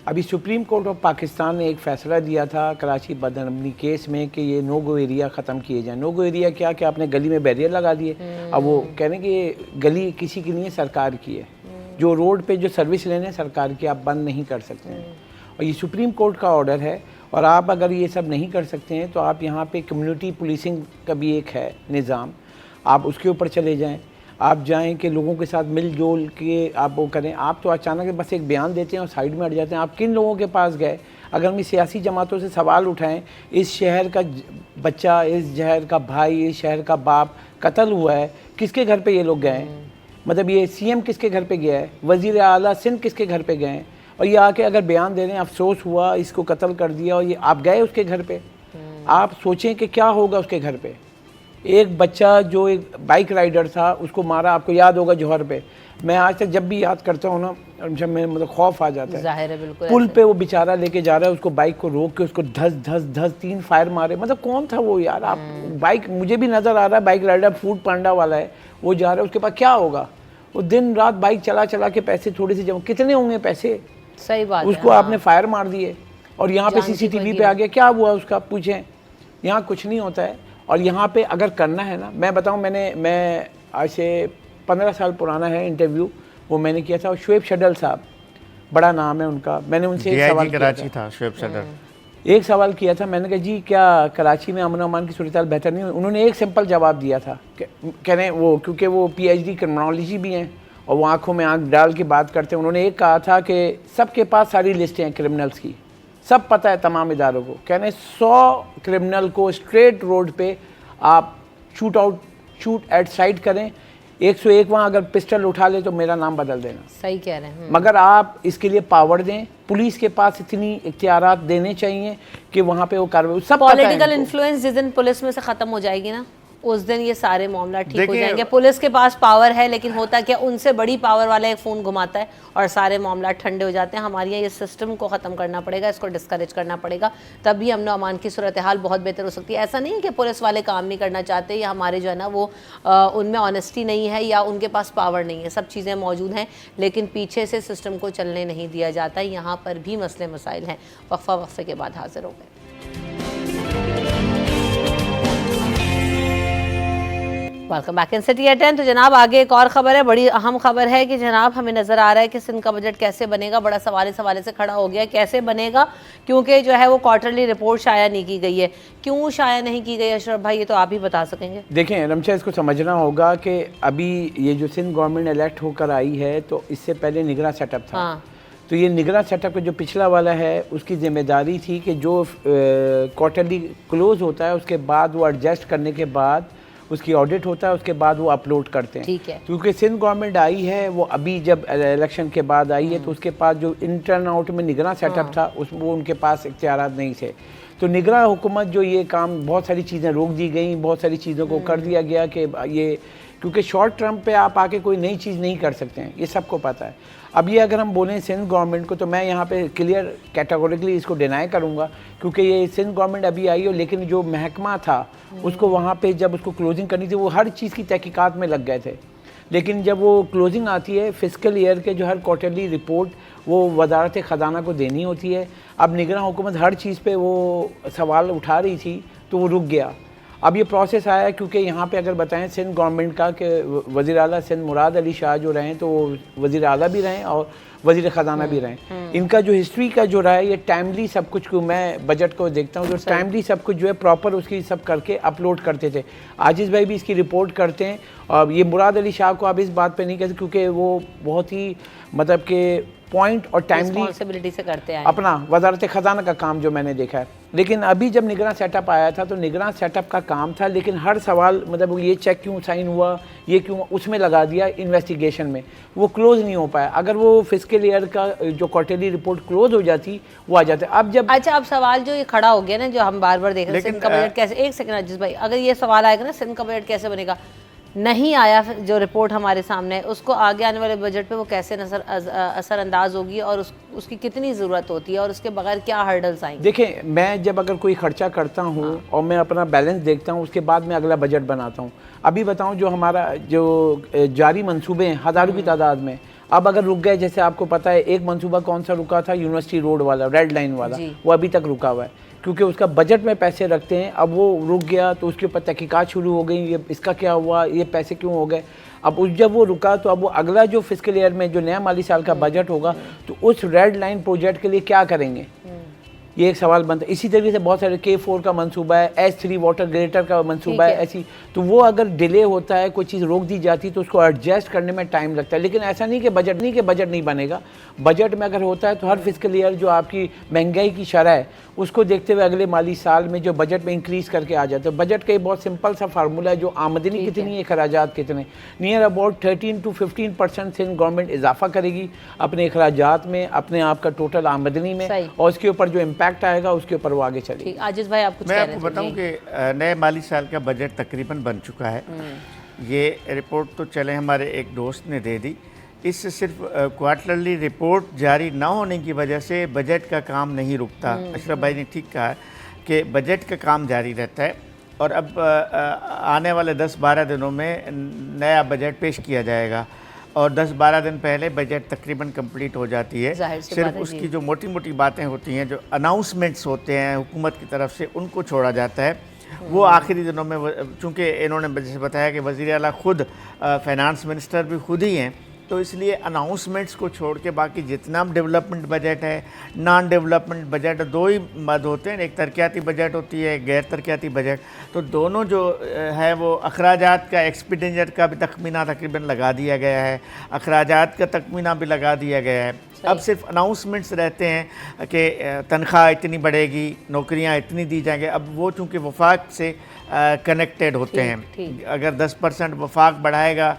ابھی سپریم کورٹ آف پاکستان نے ایک فیصلہ دیا تھا کراچی بدامنی کیس میں کہ یہ نو گو ایریا ختم کیے جائیں. نو گو ایریا کیا کہ آپ نے گلی میں بیریئر لگا دیے، اب وہ کہہ رہے ہیں کہ یہ گلی کسی کی نہیں ہے، سرکار کی ہے، جو روڈ پہ جو سروس لینے سرکار کی، آپ بند نہیں کر سکتے ہیں. اور یہ سپریم کورٹ کا آرڈر ہے، اور آپ اگر یہ سب نہیں کر سکتے ہیں تو آپ یہاں پہ کمیونٹی پولیسنگ کا بھی ایک ہے نظام، آپ اس کے اوپر چلے جائیں. آپ جائیں کہ لوگوں کے ساتھ مل جول کے آپ وہ کریں. آپ تو اچانک بس ایک بیان دیتے ہیں اور سائیڈ میں ہٹ جاتے ہیں. آپ کن لوگوں کے پاس گئے؟ اگر ہم سیاسی جماعتوں سے سوال اٹھائیں، اس شہر کا بچہ، اس شہر کا بھائی، اس شہر کا باپ قتل ہوا ہے، کس کے گھر پہ یہ لوگ گئے ہیں؟ مطلب یہ سی ایم کس کے گھر پہ گیا ہے؟ وزیر اعلیٰ سندھ کس کے گھر پہ گئے ہیں؟ اور یہ آ کے اگر بیان دے رہے ہیں افسوس ہوا، اس کو قتل کر دیا، اور یہ آپ گئے اس کے گھر پہ؟ آپ سوچیں کہ کیا ہوگا اس کے گھر پہ. ایک بچہ جو ایک بائک رائڈر تھا اس کو مارا، آپ کو یاد ہوگا جوہر پہ. میں آج تک جب بھی یاد کرتا ہوں نا جب میں مطلب خوف آ جاتا ہے.
ظاہر ہے بالکل.
پل پہ وہ بیچارہ لے کے جا رہا ہے، اس کو بائک کو روک کے اس کو دھس دھس دھس 3 فائر مارے. مطلب کون تھا وہ یار؟ آپ بائک، مجھے بھی نظر آ رہا ہے بائک رائڈر فوڈ پانڈا والا ہے، وہ جا رہا ہے، اس کے پاس کیا ہوگا؟ وہ دن رات بائک چلا چلا کے پیسے تھوڑے سے جمع، کتنے ہوں گے پیسے؟
صحیح بات.
اس کو آپ نے فائر مار دیے اور یہاں پہ سی سی ٹی وی پہ آ گیا. کیا ہوا اس کا پوچھیں. یہاں کچھ نہیں ہوتا ہے. اور یہاں پہ اگر کرنا ہے نا، میں بتاؤں، میں آج سے 15 سال پرانا ہے انٹرویو وہ میں نے کیا تھا. شعیب شڈل صاحب، بڑا نام ہے ان کا، میں نے ان سے ایک سوال کیا
کراچی تھا شعیب شڈل.
ایک سوال کیا تھا، میں نے کہا جی کیا کراچی میں امن و امان کی صورتحال بہتر نہیں ہوئی؟ انہوں نے ایک سمپل جواب دیا تھا کہہ رہے ہیں وہ، کیونکہ وہ پی ایچ ڈی کرمنالوجی بھی ہیں اور وہ آنکھوں میں آنکھ ڈال کے بات کرتے ہیں. انہوں نے ایک کہا تھا کہ سب کے پاس ساری لسٹیں ہیں کرمنلز کی، سب پتہ ہے تمام اداروں کو. کہنے 100 کرمنل کو اسٹریٹ روڈ پہ آپ شوٹ ایٹ سائٹ کریں، 101 وہاں اگر پسٹل اٹھا لے تو میرا نام بدل دینا.
صحیح کہہ رہے ہیں.
مگر آپ اس کے لیے پاور دیں، پولیس کے پاس اتنی اختیارات دینے چاہیے کہ وہاں پہ وہ کارروائی. سب
پولیٹیکل انفلوئنس جس دن پولیس میں سے ختم ہو جائے گی نا، اس دن یہ سارے معاملات ٹھیک ہو جائیں گے. پولیس کے پاس پاور ہے لیکن ہوتا کیا، ان سے بڑی پاور والا ایک فون گھماتا ہے اور سارے معاملات ٹھنڈے ہو جاتے ہیں. ہمارے یہاں یہ سسٹم کو ختم کرنا پڑے گا، اس کو ڈسکریج کرنا پڑے گا، تب بھی امن و امان کی صورتحال بہت بہتر ہو سکتی ہے. ایسا نہیں ہے کہ پولیس والے کام نہیں کرنا چاہتے یا ہمارے جو ہے نا وہ ان میں آنیسٹی نہیں ہے یا ان کے پاس پاور نہیں ہے. سب چیزیں موجود ہیں لیکن پیچھے سے سسٹم کو چلنے نہیں دیا جاتا. یہاں پر بھی مسئلے مسائل ہیں. وقفے کے بعد حاضر ہو گئے. Welcome back in city at 10. تو جناب آگے ایک اور خبر ہے، بڑی اہم خبر ہے کہ جناب ہمیں نظر آ رہا ہے کہ سندھ کا بجٹ کیسے بنے گا. بڑا سوالے سے کھڑا ہو گیا کیسے بنے گا، کیونکہ جو ہے وہ کوارٹرلی رپورٹ شائع نہیں کی گئی ہے. کیوں شائع نہیں کی گئی اشرف بھائی، یہ تو آپ ہی بتا سکیں گے.
دیکھیں رمشا، اس کو سمجھنا ہوگا کہ ابھی یہ جو سندھ گورنمنٹ الیکٹ ہو کر آئی ہے تو اس سے پہلے نگراں سیٹ اپ تھا. تو یہ نگراں سیٹ اپ کا جو پچھلا والا ہے اس کی ذمہ داری تھی کہ جو کوارٹرلی کلوز ہوتا ہے اس کے بعد وہ ایڈجسٹ کرنے کے بعد اس کی آڈٹ ہوتا ہے، اس کے بعد وہ اپلوڈ کرتے ہیں.
ٹھیک ہے.
کیونکہ سندھ گورنمنٹ آئی ہے وہ ابھی جب الیکشن کے بعد آئی ہے تو اس کے پاس جو انٹرن آؤٹ میں نگراں سیٹ اپ تھا وہ ان کے پاس اختیارات نہیں تھے. تو نگراں حکومت جو یہ کام، بہت ساری چیزیں روک دی گئیں، بہت ساری چیزوں کو کر دیا گیا کہ یہ، کیونکہ شارٹ ٹرم پہ آپ آ کے کوئی نئی چیز نہیں کر سکتے ہیں، یہ سب کو پتہ ہے. اب یہ اگر ہم بولیں سندھ گورنمنٹ کو تو میں یہاں پہ کلیئر کیٹاگوریکلی اس کو ڈینائی کروں گا، کیونکہ یہ سندھ گورنمنٹ ابھی آئی ہو، لیکن جو محکمہ تھا اس کو وہاں پہ جب اس کو کلوزنگ کرنی تھی وہ ہر چیز کی تحقیقات میں لگ گئے تھے. لیکن جب وہ کلوزنگ آتی ہے فسکل ایئر کے جو ہر کوارٹرلی رپورٹ وہ وزارت خزانہ کو دینی ہوتی ہے. اب نگراں حکومت ہر چیز پہ وہ سوال اٹھا رہی تھی تو وہ رک گیا. اب یہ پروسیس آیا ہے کیونکہ یہاں پہ اگر بتائیں سندھ گورنمنٹ کا کہ وزیر اعلیٰ سندھ مراد علی شاہ جو رہیں تو وہ وزیر اعلیٰ بھی رہیں اور وزیر خزانہ بھی رہیں. ان کا جو ہسٹری کا جو رہا ہے یہ ٹائملی سب کچھ کو میں بجٹ کو دیکھتا ہوں جو ٹائملی سب کچھ جو ہے پراپر اس کی سب کر کے اپلوڈ کرتے تھے. عاجز بھائی بھی اس کی رپورٹ کرتے ہیں اور یہ مراد علی شاہ کو اب اس بات پہ نہیں کہتے کیونکہ وہ بہت ہی مطلب کہ پوائنٹ اور ٹائملی
رسپانسبلٹی سے کرتے ہیں
اپنا وزارت خزانہ کا کام جو میں نے دیکھا ہے. لیکن ابھی جب نگراں سیٹ اپ آیا تھا تو نگراں سیٹ اپ کا کام تھا لیکن ہر سوال مطلب یہ چیک کیوں سائن ہوا یہ کیوں اس میں لگا دیا انویسٹیگیشن میں وہ کلوز نہیں ہو پایا. اگر وہ فسکل ایئر کا جو کوارٹرلی رپورٹ کلوز ہو جاتی وہ آ جاتے. اب جب
اچھا اب سوال جو یہ کھڑا ہو گیا نا جو ہم بار بار دیکھ رہے ہیں سندھ کا بجٹ کیسے, ایک سیکنڈ عاجز بھائی, اگر یہ سوال آئے گا نا سندھ کا بجٹ کیسے بنے گا, نہیں آیا جو رپورٹ ہمارے سامنے ہے اس کو آگے آنے والے بجٹ پہ وہ کیسے اثر انداز ہوگی اور اس کی کتنی ضرورت ہوتی ہے اور اس کے بغیر کیا ہرڈلز آئیں گے.
دیکھیں میں جب اگر کوئی خرچہ کرتا ہوں اور میں اپنا بیلنس دیکھتا ہوں اس کے بعد میں اگلا بجٹ بناتا ہوں. ابھی بتاؤں جو ہمارا جو جاری منصوبے ہیں ہزاروں کی تعداد میں اب اگر رک گئے, جیسے آپ کو پتہ ہے ایک منصوبہ کون سا رکا تھا یونیورسٹی روڈ والا ریڈ لائن والا, وہ ابھی تک رکا ہوا ہے کیونکہ اس کا بجٹ میں پیسے رکھتے ہیں. اب وہ رک گیا تو اس کے اوپر تحقیقات شروع ہو گئی, یہ اس کا کیا ہوا, یہ پیسے کیوں ہو گئے. اب جب وہ رکا تو اب وہ اگلا جو فسکل ایئر میں جو نیا مالی سال کا بجٹ ہوگا تو اس ریڈ لائن پروجیکٹ کے لیے کیا کریں گے, یہ ایک سوال بنتا ہے. اسی طریقے سے بہت سارے K4 کا منصوبہ ہے, S3 واٹر گریٹر کا منصوبہ ہے ایسی, تو وہ اگر ڈیلے ہوتا ہے کوئی چیز روک دی جاتی تو اس کو ایڈجسٹ کرنے میں ٹائم لگتا ہے. لیکن ایسا نہیں کہ بجٹ نہیں بنے گا. بجٹ میں اگر ہوتا ہے تو ہر فسکل ایئر جو آپ کی مہنگائی کی شرح ہے اس کو دیکھتے ہوئے اگلے مالی سال میں جو بجٹ میں انکریز کر کے آ جاتا ہے. بجٹ کا یہ بہت سمپل سا فارمولہ ہے جو آمدنی کتنی ہے اخراجات کتنے, near about 13 to 15% Sindh government اضافہ کرے گی اپنے اخراجات میں اپنے آپ کا ٹوٹل آمدنی میں, اور اس کے اوپر جو امپیکٹ آئے گا اس کے اوپر وہ آگے چلے گی.
عاجز بھائی آپ کچھ
میں آپ کو بتاؤں کہ نئے مالی سال کا بجٹ تقریباً بن چکا ہے. یہ رپورٹ تو چلے ہمارے ایک دوست نے دے دی, اس سے صرف کوارٹرلی رپورٹ جاری نہ ہونے کی وجہ سے بجٹ کا کام نہیں رکتا. اشرف بھائی نے ٹھیک کہا کہ بجٹ کا کام جاری رہتا ہے اور اب آنے والے 10-12 دنوں میں نیا بجٹ پیش کیا جائے گا اور 10-12 دن پہلے بجٹ تقریباً کمپلیٹ ہو جاتی ہے. صرف اس کی جو موٹی موٹی باتیں ہوتی ہیں جو اناؤنسمنٹس ہوتے ہیں حکومت کی طرف سے ان کو چھوڑا جاتا ہے. وہ آخری دنوں میں چونکہ انہوں نے جیسے بتایا کہ وزیر اعلیٰ خود فائنانس منسٹر بھی خود ہی ہیں تو اس لیے اناؤنسمنٹس کو چھوڑ کے باقی جتنا ڈیولپمنٹ بجٹ ہے نان ڈیولپمنٹ بجٹ دو ہی مد ہوتے ہیں, ایک ترقیاتی بجٹ ہوتی ہے غیر ترقیاتی بجٹ. تو دونوں جو ہے وہ اخراجات کا ایکسپینڈیچر کا بھی تخمینہ تقریباً لگا دیا گیا ہے, اخراجات کا تخمینہ بھی لگا دیا گیا ہے. اب صرف اناؤنسمنٹس رہتے ہیں کہ تنخواہ اتنی بڑھے گی, نوکریاں اتنی دی جائیں گے. اب وہ چونکہ وفاق سے کنیکٹڈ ہوتے ہیں, اگر 10% وفاق بڑھائے گا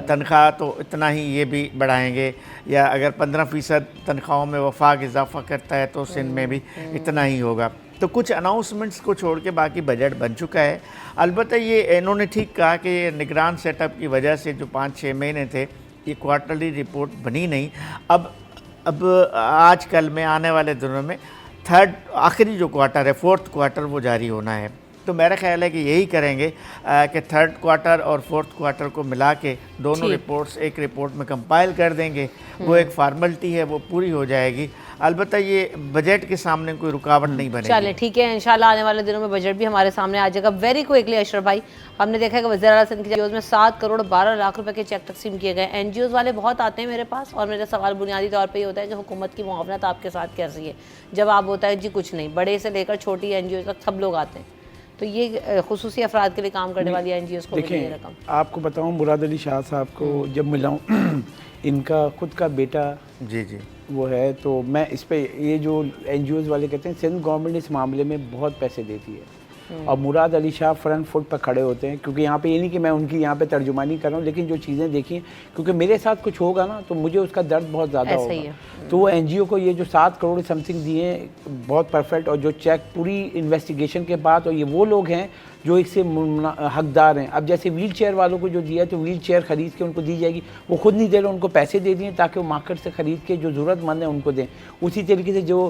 تنخواہ تو اتنا ہی یہ بھی بڑھائیں گے, یا اگر 15% تنخواہوں میں وفاق اضافہ کرتا ہے تو سندھ میں بھی اتنا ہی ہوگا. تو کچھ اناؤنسمنٹس کو چھوڑ کے باقی بجٹ بن چکا ہے. البتہ یہ انہوں نے ٹھیک کہا کہ یہ نگران سیٹ اپ کی وجہ سے جو 5-6 مہینے تھے یہ کوارٹرلی رپورٹ بنی نہیں. اب آج کل میں آنے والے دنوں میں آخری جو کوارٹر ہے 4th کوارٹر وہ جاری ہونا ہے. تو میرا خیال ہے کہ یہی کریں گے کہ 3rd کوارٹر اور 4th کوارٹر کو ملا کے دونوں رپورٹس ایک رپورٹ میں کمپائل کر دیں گے. وہ ایک فارملٹی ہے وہ پوری ہو جائے گی. البتہ یہ بجٹ کے سامنے کوئی رکاوٹ نہیں بنے گی.
چلیں ٹھیک ہے, انشاءاللہ آنے والے دنوں میں بجٹ بھی ہمارے سامنے آ جائے گا. ویری کوئکلی اشرف بھائی, ہم نے دیکھا ہے کہ وزیر اعلیٰ سندھ کی NGOs میں 7 کروڑ 12 لاکھ روپے کے چیک تقسیم کیے گئے. NGOs والے بہت آتے ہیں میرے پاس اور میرا سوال بنیادی طور پہ یہ ہوتا ہے کہ حکومت کی معاونت آپ کے ساتھ کیسی ہے. جواب ہوتا ہے جی کچھ نہیں, بڑے سے لے کر چھوٹی NGOs تک سب لوگ آتے ہیں. تو یہ خصوصی افراد کے لیے کام کرنے والی NGOs کو ملی یہ رقم.
آپ کو بتاؤں مراد علی شاہ صاحب کو جب ملا ہوں ان کا خود کا بیٹا
جی
وہ ہے, تو میں اس پہ یہ جو NGOs والے کہتے ہیں سندھ گورنمنٹ اس معاملے میں بہت پیسے دیتی ہے اور مراد علی شاہ فرنٹ فٹ پر کھڑے ہوتے ہیں. کیونکہ یہاں پہ یہ نہیں کہ میں ان کی یہاں پہ ترجمانی کر رہا ہوں, لیکن جو چیزیں دیکھی ہیں کیونکہ میرے ساتھ کچھ ہوگا نا تو مجھے اس کا درد بہت زیادہ ہوگا. تو وہ NGO کو یہ جو 7 کروڑ سم تھنگ دیے ہیں بہت پرفیکٹ, اور جو چیک پوری انویسٹیگیشن کے بعد, اور یہ وہ لوگ ہیں جو ایک سے حقدار ہیں. اب جیسے ویل چیئر والوں کو جو دیا ہے تو ویل چیئر خرید کے ان کو دی جائے گی, وہ خود نہیں دے رہے, ان کو پیسے دے دیے تاکہ وہ مارکیٹ سے خرید کے جو ضرورت مند ہیں ان کو دیں. اسی طریقے سے جو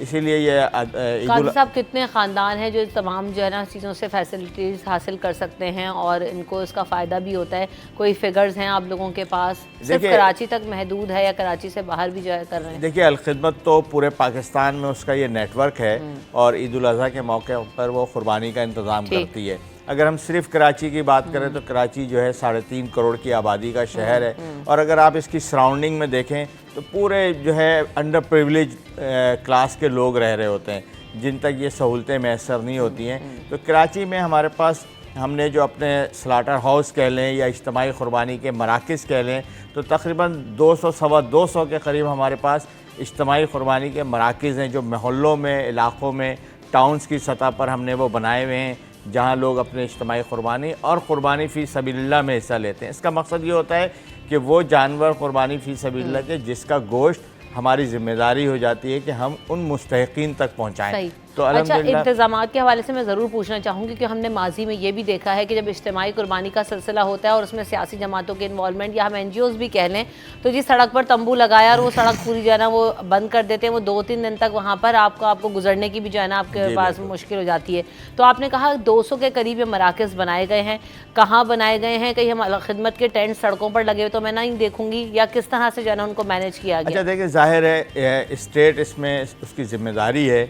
اسی لیے یہ
قاضی صاحب کتنے خاندان ہیں جو تمام جو ہے نا چیزوں سے فیسلٹیز حاصل کر سکتے ہیں اور ان کو اس کا فائدہ بھی ہوتا ہے؟ کوئی فگرز ہیں آپ لوگوں کے پاس؟ صرف کراچی تک محدود ہے یا کراچی سے باہر بھی جو ہے کر رہے ہیں؟
دیکھیے الخدمت تو پورے پاکستان میں اس کا یہ نیٹ ورک ہے اور عید الاضحیٰ کے موقع پر وہ قربانی کا انتظام کرتی ہے۔ اگر ہم صرف کراچی کی بات کریں تو کراچی جو ہے 3.5 کروڑ کی آبادی کا شہر ہے، اور اگر آپ اس کی سراؤنڈنگ میں دیکھیں تو پورے جو ہے انڈر پریولیج کلاس کے لوگ رہ رہے ہوتے ہیں جن تک یہ سہولتیں میسر نہیں ہوتی ہیں۔ تو کراچی میں ہمارے پاس ہم نے جو اپنے سلاٹر ہاؤس کہہ لیں یا اجتماعی قربانی کے مراکز کہہ لیں تو تقریباً 200-225 کے قریب ہمارے پاس اجتماعی قربانی کے مراکز ہیں جو محلوں میں، علاقوں میں، ٹاؤنز کی سطح پر ہم نے وہ بنائے ہوئے ہیں جہاں لوگ اپنے اجتماعی قربانی اور قربانی فی سبیل اللہ میں حصہ لیتے ہیں۔ اس کا مقصد یہ ہوتا ہے کہ وہ جانور قربانی فی سبیل اللہ کے جس کا گوشت ہماری ذمہ داری ہو جاتی ہے کہ ہم ان مستحقین تک پہنچائیں۔ تو
اچھا، انتظامات کے حوالے سے میں ضرور پوچھنا چاہوں گی کہ ہم نے ماضی میں یہ بھی دیکھا ہے کہ جب اجتماعی قربانی کا سلسلہ ہوتا ہے اور اس میں سیاسی جماعتوں کے انوالومنٹ یا ہم این جی اوز بھی کہہ لیں تو جی سڑک پر تمبو لگایا اور وہ سڑک پوری جو ہے نا وہ بند کر دیتے ہیں، وہ 2-3 دن تک وہاں پر آپ کو گزرنے کی بھی جو ہے نا آپ کے پاس مشکل ہو جاتی ہے۔ تو آپ نے کہا 200 کے قریب یہ مراکز بنائے گئے ہیں، کہاں بنائے گئے ہیں؟ کہیں ہم خدمت کے ٹینٹ سڑکوں پر لگے ہوئے تو میں نہیں دیکھوں گی، یا کس طرح سے جو ہے نا ان کو مینیج کیا گیا؟
اچھا دیکھیں، ظاہر ہے اسٹیٹ اس میں اس کی ذمہ داری ہے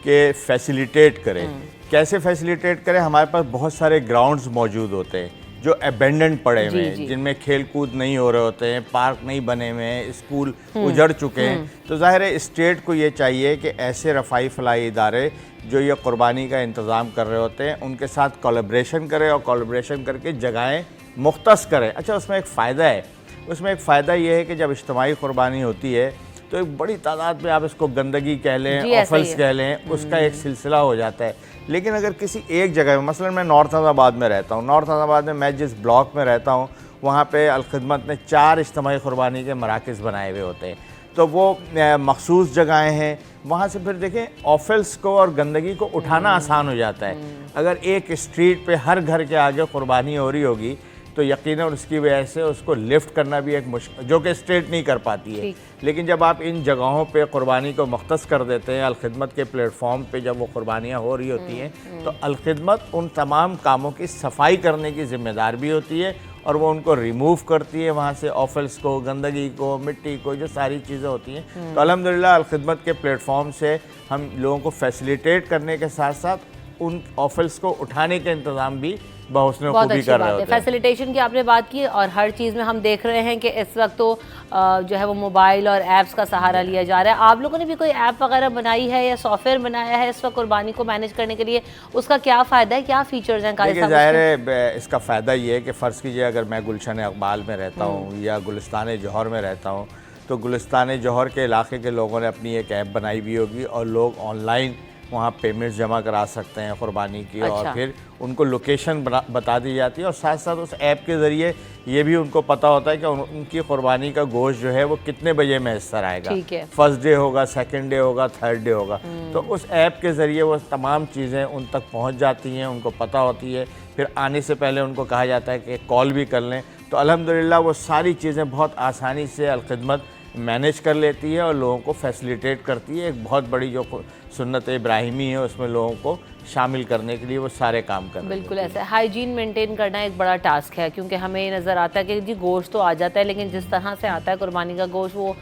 کہ فیسیلیٹیٹ کرے۔ کیسے فیسیلیٹیٹ کرے؟ ہمارے پاس بہت سارے گراؤنڈز موجود ہوتے ہیں جو ابینڈنڈ پڑے ہوئے ہیں، جن میں کھیل کود نہیں ہو رہے ہوتے ہیں، پارک نہیں بنے ہوئے ہیں، اسکول اجڑ چکے ہیں۔ تو ظاہر ہے اسٹیٹ کو یہ چاہیے کہ ایسے رفاہی فلاحی ادارے جو یہ قربانی کا انتظام کر رہے ہوتے ہیں ان کے ساتھ کولیبریشن کرے اور کولیبریشن کر کے جگہیں مختص کرے۔ اچھا، اس میں ایک فائدہ ہے، اس میں ایک فائدہ یہ ہے کہ جب اجتماعی قربانی ہوتی ہے تو ایک بڑی تعداد میں آپ اس کو گندگی کہہ لیں، آفلس کہہ لیں، اس کا ایک سلسلہ ہو جاتا ہے۔ لیکن اگر کسی ایک جگہ میں، مثلا میں نارتھ حیدر آباد میں رہتا ہوں، نارتھ حیدر آباد میں جس بلاک میں رہتا ہوں وہاں پہ الخدمت نے 4 اجتماعی قربانی کے مراکز بنائے ہوئے ہوتے ہیں، تو وہ مخصوص جگہیں ہیں، وہاں سے پھر دیکھیں آفلس کو اور گندگی کو اٹھانا آسان ہو جاتا ہے۔ اگر ایک اسٹریٹ پہ ہر گھر کے آگے قربانی ہو رہی ہوگی تو یقیناً اس کی وجہ سے اس کو لفٹ کرنا بھی ایک مشکل، جو کہ اسٹیٹ نہیں کر پاتی ہے۔ لیکن جب آپ ان جگہوں پہ قربانی کو مختص کر دیتے ہیں، الخدمت کے پلیٹ فارم پہ جب وہ قربانیاں ہو رہی ہوتی ہیں تو الخدمت ان تمام کاموں کی صفائی کرنے کی ذمہ دار بھی ہوتی ہے اور وہ ان کو ریموو کرتی ہے وہاں سے، آفلس کو، گندگی کو، مٹی کو، جو ساری چیزیں ہوتی ہیں۔ تو الحمدللہ الخدمت کے پلیٹ فارم سے ہم لوگوں کو فیسیلیٹیٹ کرنے کے ساتھ ساتھ ان آفلس کو اٹھانے کے انتظام بھی بہت خوبی کر رہے ہوتے ہیں۔
فیسیلیٹیشن کی آپ نے بات کی، اور ہر چیز میں ہم دیکھ رہے ہیں کہ اس وقت تو جو ہے وہ موبائل اور ایپس کا سہارا لیا جا رہا ہے۔ آپ لوگوں نے بھی کوئی ایپ وغیرہ بنائی ہے یا سافٹ ویئر بنایا ہے اس وقت قربانی کو مینیج کرنے کے لیے؟ اس کا کیا فائدہ ہے، کیا فیچرز ہیں؟
دیکھیے ظاہر ہے اس کا فائدہ یہ ہے کہ فرض کیجئے اگر میں گلشن اقبال میں رہتا ہوں یا گلستان جوہر میں رہتا ہوں تو گلستان جوہر کے علاقے کے لوگوں نے اپنی ایک ایپ بنائی ہوئی ہوگی اور لوگ آن لائن وہاں پیمنٹس جمع کرا سکتے ہیں قربانی کی، اور پھر ان کو لوکیشن بتا دی جاتی ہے، اور ساتھ ساتھ اس ایپ کے ذریعے یہ بھی ان کو پتہ ہوتا ہے کہ ان کی قربانی کا گوشت جو ہے وہ کتنے بجے میسر آئے گا، فرسٹ ڈے ہوگا، سیکنڈ ڈے ہوگا، تھرڈ ڈے ہوگا۔ تو اس ایپ کے ذریعے وہ تمام چیزیں ان تک پہنچ جاتی ہیں، ان کو پتہ ہوتی ہے، پھر آنے سے پہلے ان کو کہا جاتا ہے کہ کال بھی کر لیں۔ تو الحمدللہ وہ ساری چیزیں بہت آسانی سے الخدمت مینیج کر لیتی ہے اور لوگوں کو فیسیلیٹیٹ کرتی ہے۔ ایک بہت بڑی جو سنت ابراہیمی ہے اس میں لوگوں کو شامل کرنے کے لیے وہ سارے کام کرتے ہیں۔
بالکل ایسا ہے، ہائیجین مینٹین کرنا ایک بڑا ٹاسک ہے، کیونکہ ہمیں یہ نظر آتا ہے کہ جی گوشت تو آ جاتا ہے لیکن جس طرح سے آتا ہے قربانی کا گوشت وہ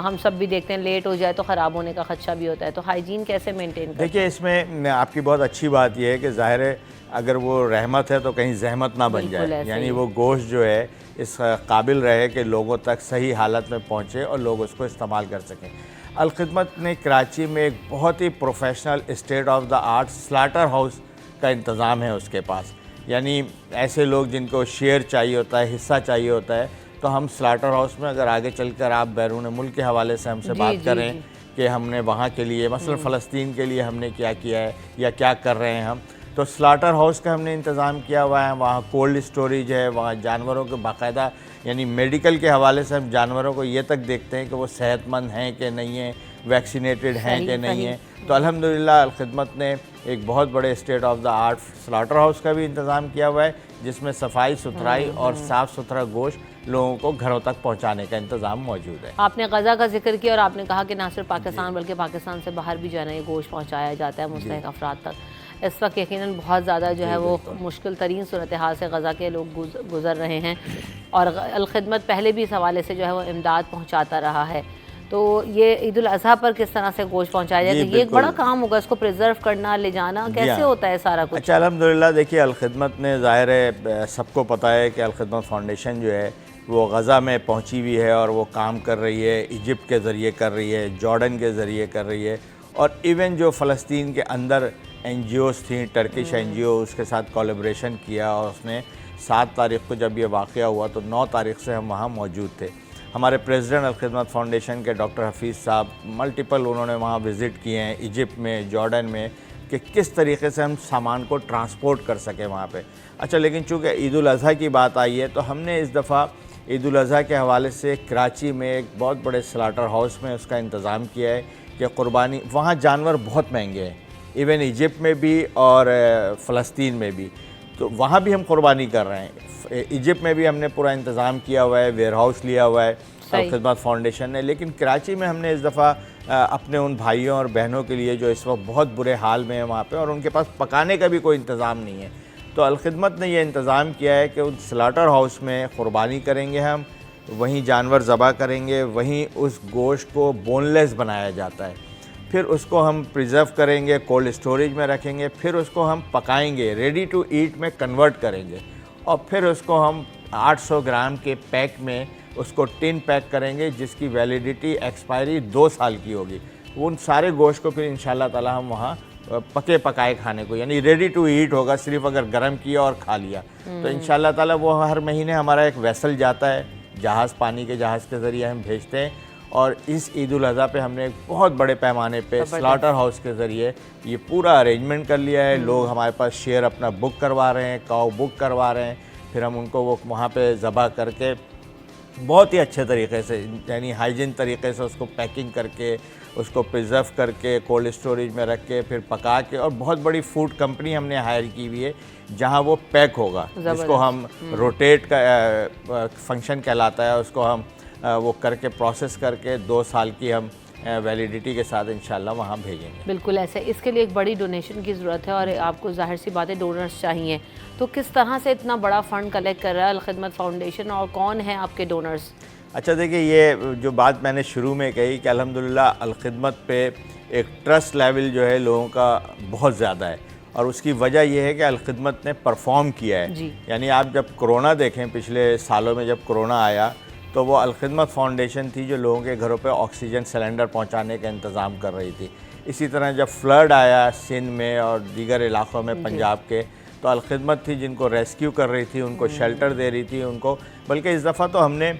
ہم سب بھی دیکھتے ہیں لیٹ ہو جائے تو خراب ہونے کا خدشہ بھی ہوتا ہے۔ تو ہائیجین کیسے مینٹین کرتے ہیں؟
دیکھیے اس میں آپ کی بہت اچھی بات یہ ہے کہ ظاہر ہے اگر وہ رحمت ہے تو کہیں زحمت نہ بن جائے، یعنی وہ گوشت جو ہے اس قابل رہے کہ لوگوں تک صحیح حالت میں پہنچے اور لوگ اس کو استعمال کر سکیں۔ الخدمت نے کراچی میں ایک بہت ہی professional state of the art slaughter house کا انتظام ہے اس کے پاس، یعنی ایسے لوگ جن کو شیئر چاہیے ہوتا ہے، حصہ چاہیے ہوتا ہے، تو ہم سلاٹر ہاؤس میں اگر آگے چل کر آپ بیرون ملک کے حوالے سے ہم سے بات کریں کہ ہم نے وہاں کے لیے مثلا فلسطین کے لیے ہم نے کیا کیا ہے یا کیا کر رہے ہیں ہم، تو سلاٹر ہاؤس کا ہم نے انتظام کیا ہوا ہے، وہاں کولڈ اسٹوریج ہے، وہاں جانوروں کے باقاعدہ یعنی میڈیکل کے حوالے سے ہم جانوروں کو یہ تک دیکھتے ہیں کہ وہ صحت مند ہیں کہ نہیں ہیں، ویکسینیٹڈ ہیں کہ نہیں ہیں۔ تو الحمدللہ الخدمت نے ایک بہت بڑے state of the art slaughter house کا بھی انتظام کیا ہوا ہے جس میں صفائی ستھرائی اور صاف ستھرا گوشت لوگوں کو گھروں تک پہنچانے کا انتظام موجود ہے۔
آپ نے غزہ کا ذکر کیا اور آپ نے کہا کہ نہ صرف پاکستان بلکہ پاکستان سے باہر بھی جو ہے نا یہ گوشت پہنچایا جاتا ہے مستحق افراد تک۔ اس وقت یقیناً بہت زیادہ جو ہے وہ مشکل ترین صورتحال سے غزہ کے لوگ گزر رہے ہیں، اور الخدمت پہلے بھی اس حوالے سے جو ہے وہ امداد پہنچاتا رہا ہے۔ تو یہ عید الاضحیٰ پر کس طرح سے گوشت پہنچایا جائے گا؟ یہ ایک بڑا کام ہوگا، اس کو پریزرو کرنا، لے جانا کیسے ہوتا ہے سارا کچھ؟
اچھا الحمدللہ دیکھیے الخدمت نے ظاہر ہے سب کو پتہ ہے کہ الخدمت فاؤنڈیشن جو ہے وہ غزہ میں پہنچی ہوئی ہے اور وہ کام کر رہی ہے، ایجپٹ کے ذریعے کر رہی ہے، جارڈن کے ذریعے کر رہی ہے، اور ایون جو فلسطین کے اندر این جی اوز تھیں، ٹرکش این جی او، اس کے ساتھ کولیبریشن کیا، اور اس نے 7 تاریخ کو جب یہ واقعہ ہوا تو 9 تاریخ سے ہم وہاں موجود تھے۔ ہمارے پریزیڈنٹ الخدمت فاؤنڈیشن کے ڈاکٹر حفیظ صاحب ملٹیپل انہوں نے وہاں وزٹ کیے ہیں ایجپٹ میں، جارڈن میں، کہ کس طریقے سے ہم سامان کو ٹرانسپورٹ کر سکیں وہاں پہ۔ اچھا لیکن چونکہ عید الاضحیٰ کی بات آئی ہے تو ہم نے اس دفعہ عید الاضحیٰ کے حوالے سے کراچی میں ایک بہت بڑے سلاٹر ہاؤس میں اس کا انتظام کیا ہے کہ قربانی، وہاں جانور بہت مہنگے ہیں، ایون ایجپٹ میں بھی اور فلسطین میں بھی، تو وہاں بھی ہم قربانی کر رہے ہیں۔ ایجپٹ میں بھی ہم نے پورا انتظام کیا ہوا ہے، ویئر ہاؤس لیا ہوا ہے الخدمت فاؤنڈیشن نے، لیکن کراچی میں ہم نے اس دفعہ اپنے ان بھائیوں اور بہنوں کے لیے جو اس وقت بہت برے حال میں ہیں وہاں پہ اور ان کے پاس پکانے کا بھی کوئی انتظام نہیں ہے، تو الخدمت نے یہ انتظام کیا ہے کہ ان سلاٹر ہاؤس میں قربانی کریں گے، ہم وہیں جانور ذبح کریں گے، وہیں اس گوشت کو بون لیس بنایا جاتا ہے، پھر اس کو ہم پریزرو کریں گے، کولڈ اسٹوریج میں رکھیں گے، پھر اس کو ہم پکائیں گے، ریڈی ٹو ایٹ میں کنورٹ کریں گے، اور پھر اس کو ہم 800 گرام کے پیک میں اس کو ٹن پیک کریں گے جس کی ویلیڈیٹی ایکسپائری 2 سال کی ہوگی۔ ان سارے گوشت کو پھر انشاءاللہ تعالی ہم وہاں پکے پکائے کھانے کو، یعنی ریڈی ٹو ایٹ ہوگا، صرف اگر گرم کیا اور کھا لیا تو انشاءاللہ تعالی وہ ہر مہینے ہمارا ایک ویسل جاتا ہے، جہاز، پانی کے جہاز کے ذریعے ہم بھیجتے ہیں، اور اس عید الاضحیٰ پہ ہم نے ایک بہت بڑے پیمانے پہ سلاٹر ہاؤس کے ذریعے یہ پورا ارینجمنٹ کر لیا ہے۔ لوگ ہمارے پاس شیئر اپنا بک کروا رہے ہیں، کاؤ بک کروا رہے ہیں، پھر ہم ان کو وہ وہاں پہ ذبح کر کے بہت ہی اچھے طریقے سے، یعنی ہائیجین طریقے سے اس کو پیکنگ کر کے، اس کو پریزرو کر کے، کولڈ اسٹوریج میں رکھ کے، پھر پکا کے، اور بہت بڑی فوڈ کمپنی ہم نے ہائر کی ہوئی ہے جہاں وہ پیک ہوگا، جس کو ہم روٹیٹ کا فنکشن کہلاتا ہے، اس کو ہم وہ کر کے پروسیس کر کے 2 سال کی ہم ویلیڈیٹی کے ساتھ انشاءاللہ وہاں بھیجیں گے۔
بالکل ایسے، اس کے لیے ایک بڑی ڈونیشن کی ضرورت ہے اور آپ کو ظاہر سی بات ہے ڈونرز چاہیے، تو کس طرح سے اتنا بڑا فنڈ کلیکٹ کر رہا ہے الخدمت فاؤنڈیشن اور کون ہیں آپ کے ڈونرز؟
اچھا دیکھیں، یہ جو بات میں نے شروع میں کہی کہ الحمدللہ الخدمت پہ ایک ٹرسٹ لیول جو ہے لوگوں کا بہت زیادہ ہے، اور اس کی وجہ یہ ہے کہ الخدمت نے پرفارم کیا ہے۔ یعنی آپ جب کرونا دیکھیں، پچھلے سالوں میں جب کرونا آیا تو وہ الخدمت فاؤنڈیشن تھی جو لوگوں کے گھروں پہ آکسیجن سلنڈر پہنچانے کا انتظام کر رہی تھی۔ اسی طرح جب فلڈ آیا سندھ میں اور دیگر علاقوں میں پنجاب کے، تو الخدمت تھی جن کو ریسکیو کر رہی تھی، ان کو شیلٹر دے رہی تھی ان کو، بلکہ اس دفعہ تو ہم نے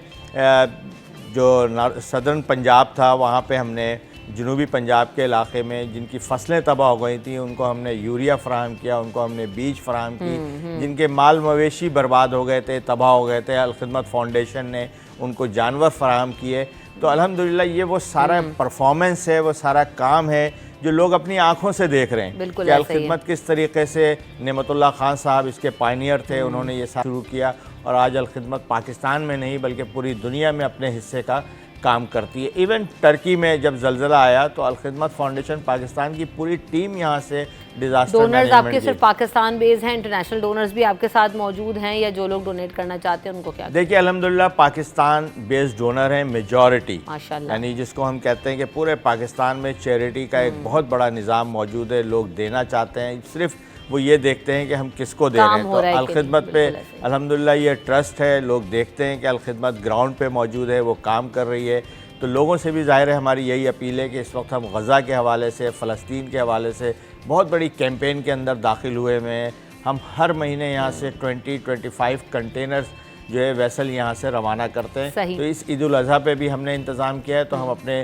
جو صدرن پنجاب تھا وہاں پہ ہم نے جنوبی پنجاب کے علاقے میں جن کی فصلیں تباہ ہو گئی تھیں ان کو ہم نے یوریا فراہم کیا، ان کو ہم نے بیج فراہم کی، جن کے مال مویشی برباد ہو گئے تھے، تباہ ہو گئے تھے، الخدمت فاؤنڈیشن نے ان کو جانور فراہم کیے۔ تو الحمدللہ یہ وہ سارا پرفارمنس ہے، وہ سارا کام ہے جو لوگ اپنی آنکھوں سے دیکھ رہے ہیں کہ الخدمت کس طریقے سے، نعمت اللہ خان صاحب اس کے پائنیئر تھے، انہوں نے یہ شروع کیا، اور آج الخدمت پاکستان میں نہیں بلکہ پوری دنیا میں اپنے حصے کا کام کرتی ہے۔ ایون ٹرکی میں جب زلزلہ آیا تو الخدمت فاؤنڈیشن پاکستان کی پوری ٹیم یہاں سے ڈیزاسٹر
ڈونرز آپ کے صرف پاکستان بیس ہیں، انٹرنیشنل ڈونرز بھی آپ کے ساتھ موجود ہیں، یا جو لوگ ڈونیٹ کرنا چاہتے ہیں ان کو کیا؟
دیکھیے الحمدللہ پاکستان بیس ڈونر ہیں میجورٹی،
ماشاءاللہ،
یعنی جس کو ہم کہتے ہیں کہ پورے پاکستان میں چیریٹی کا ایک بہت بڑا نظام موجود ہے، لوگ دینا چاہتے ہیں، صرف وہ یہ دیکھتے ہیں کہ ہم کس کو دے رہے ہیں۔ تو الخدمت پہ الحمدللہ یہ ٹرسٹ ہے، لوگ دیکھتے ہیں کہ الخدمت گراؤنڈ پہ موجود ہے، وہ کام کر رہی ہے، تو لوگوں سے بھی ظاہر ہے ہماری یہی اپیل ہے کہ اس وقت ہم غزہ کے حوالے سے، فلسطین کے حوالے سے بہت بڑی کیمپین کے اندر داخل ہوئے ہیں۔ ہم ہر مہینے یہاں سے 20-25 کنٹینرز جو ہے ویسل یہاں سے روانہ کرتے ہیں، تو اس عید الاضحیٰ پہ بھی ہم نے انتظام کیا ہے، تو ہم اپنے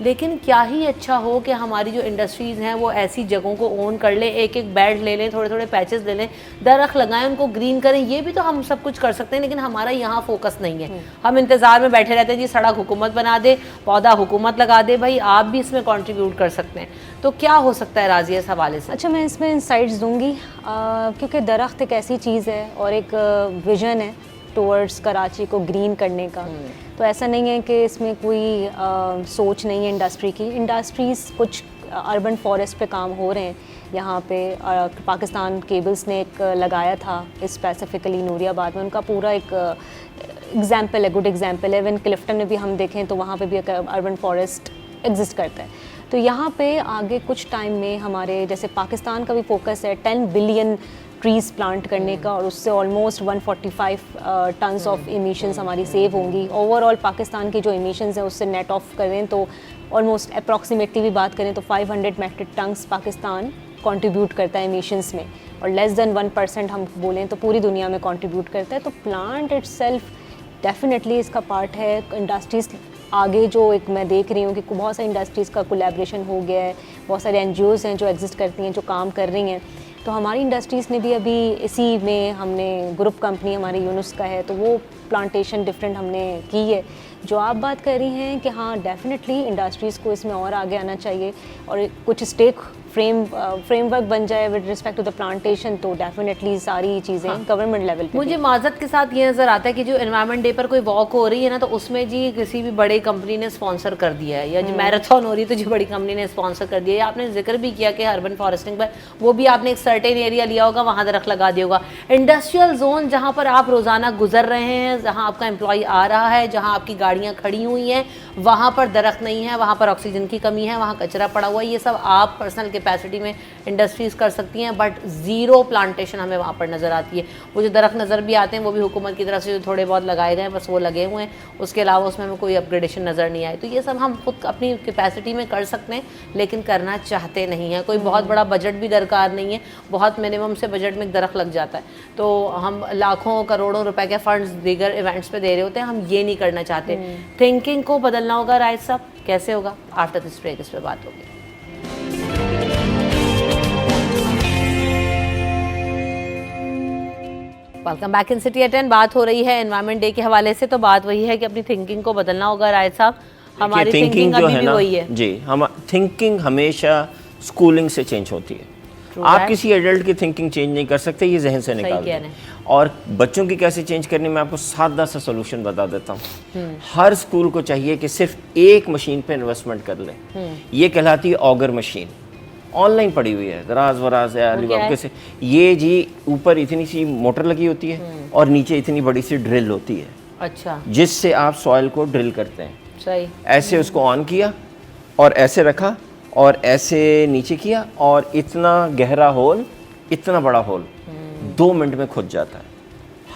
لیکن کیا ہی اچھا ہو کہ ہماری جو انڈسٹریز ہیں وہ ایسی جگہوں کو اون کر لیں, ایک ایک بیڈ لے لیں, تھوڑے تھوڑے پیچز لے لیں, درخت لگائیں, ان کو گرین کریں. یہ بھی تو ہم سب کچھ کر سکتے ہیں, لیکن ہمارا یہاں فوکس نہیں ہے. ہم انتظار میں بیٹھے رہتے ہیں جی سڑک حکومت بنا دے, پودا حکومت لگا دے. بھائی آپ بھی اس میں کنٹریبیوٹ کر سکتے ہیں. تو کیا ہو سکتا ہے راضیہ اس حوالے سے؟
اچھا میں اس میں انسائٹس دوں گی, کیونکہ درخت ایک ایسی چیز ہے اور ایک ویژن ہے ٹورڈز کراچی کو گرین کرنے کا. تو ایسا نہیں ہے کہ اس میں کوئی سوچ نہیں ہے انڈسٹری کی. انڈسٹریز کچھ اربن فارسٹ پہ کام ہو رہے ہیں یہاں پہ. پاکستان کیبلز نے ایک لگایا تھا اسپیسیفکلی نوری آباد میں, ان کا پورا ایک ایگزامپل ہے, گڈ ایگزامپل ہے. ایون کلفٹن میں بھی ہم دیکھیں تو وہاں پہ بھی ایک اربن فارسٹ ایگزسٹ کرتا ہے. تو یہاں پہ آگے کچھ ٹائم میں ہمارے جیسے پاکستان کا بھی فوکس ہے 10 بلین ٹریز پلانٹ کرنے کا, اور اس سے آلموسٹ 145 ٹنس آف ایمیشنز ہماری سیو ہوں گی. اوور آل پاکستان کی جو ایمیشنز ہیں اس سے نیٹ آف کریں تو آلموسٹ اپروکسیمیٹلی بھی بات کریں تو 500 میٹرک ٹنس پاکستان کنٹریبیوٹ کرتا ہے ایمیشنز میں, اور لیس دین 1% ہم بولیں تو پوری دنیا میں کنٹریبیوٹ کرتا ہے. تو پلانٹ اٹ سیلف ڈیفینیٹلی اس کا پارٹ ہے. انڈسٹریز آگے جو ایک میں دیکھ رہی ہوں کہ بہت ساری انڈسٹریز کا کولیبریشن ہو گیا ہے, بہت سارے این جی اوز ہیں جو ایگزسٹ کرتی ہیں, جو کام کر رہی ہیں. تو ہماری انڈسٹریز نے بھی ابھی اسی میں ہم نے گروپ کمپنی ہماری یونس کا ہے تو وہ پلانٹیشن ڈفرینٹ ہم نے کی ہے. جو آپ بات کر رہی ہیں کہ ہاں ڈیفینیٹلی انڈسٹریز کو اس میں اور آگے آنا چاہیے, اور کچھ اسٹیک فریم ورک بن جائے with respect to the plantation, تو ڈیفینیٹلی ساری چیزیں گورنمنٹ لیول پہ.
مجھے معذرت کے ساتھ یہ نظر آتا ہے کہ جو انوائرمنٹ ڈے پر کوئی واک ہو رہی ہے نا, تو اس میں جی کسی بھی بڑی کمپنی نے اسپانسر کر دیا ہے, یا جو میراتھن ہو رہی ہے تو جو بڑی کمپنی نے اسپانسر کر دیا ہے. آپ نے ذکر بھی کیا کہ اربن فارسٹنگ پر وہ بھی آپ نے ایک سرٹین ایریا لیا ہوگا, وہاں درخت لگا دیا ہوگا. انڈسٹریل زون جہاں پر آپ روزانہ گزر رہے ہیں, جہاں آپ کا امپلائی آ رہا ہے, جہاں آپ کی گاڑیاں کھڑی ہوئی ہیں, وہاں پر درخت نہیں ہے, وہاں پر آکسیجن کی کمی ہے, وہاں کچرا پڑا ہوا ہے. یہ سب آپ پرسنل کیپیسٹی میں انڈسٹریز کر سکتی ہیں, بٹ زیرو پلانٹیشن ہمیں وہاں پر نظر آتی ہے. وہ جو درخت نظر بھی آتے ہیں وہ بھی حکومت کی طرف سے جو تھوڑے بہت لگائے گئے ہیں, بس وہ لگے ہوئے ہیں, اس کے علاوہ اس میں ہمیں کوئی اپگریڈیشن نظر نہیں آئی. تو یہ سب ہم خود اپنی کیپیسٹی میں کر سکتے ہیں, لیکن کرنا چاہتے نہیں ہیں. کوئی بہت بڑا بجٹ بھی درکار نہیں ہے, بہت منیمم سے بجٹ میں ایک درخت لگ جاتا ہے. تو ہم لاکھوں کروڑوں روپے کے فنڈز دیگر ایونٹس پہ دے رہے ہوتے ہیں, ہم یہ نہیں کرنا چاہتے. تھنکنگ کو بدلنا ہوگا. رائٹ صاحب کیسے ہوگا؟ آفٹر دس بریک اس پہ بات ہوگی. Welcome back in city at 10. بات ہو رہی ہے انوائرمنٹ ڈے کے حوالے سے, تو بات وہی ہے کہ اپنی تھنکنگ کو بدلنا ہوگا. رائٹ صاحب ہماری تھنکنگ ابھی بھی وہی ہے.
جی, ہم تھنکنگ ہمیشہ اسکولنگ سے چینج ہوتی ہے. آپ کسی ایڈلٹ کی تھنکنگ چینج نہیں کر سکتے, یہ ذہن سے نکال دیں. اور بچوں کی کیسے چینج کرنی, میں آپ کو سادہ سا سولوشن بتا دیتا ہوں. ہر اسکول کو چاہیے کہ صرف ایک مشین پہ انویسٹمنٹ کر لیں. یہ کہلاتی ہے آگر مشین, آن لائن پڑی ہوئی ہے, دراز وراز ہے علی بابا سے. یہ جی اوپر اتنی سی موٹر لگی ہوتی ہے اور نیچے اتنی بڑی سی ڈرل ہوتی ہے,
اچھا,
جس سے آپ سوائل کو ڈرل کرتے ہیں.
صحیح.
ایسے اس کو آن کیا اور ایسے رکھا اور ایسے نیچے کیا, اور اتنا گہرا ہول, اتنا بڑا ہول 2 منٹ میں کھد جاتا ہے.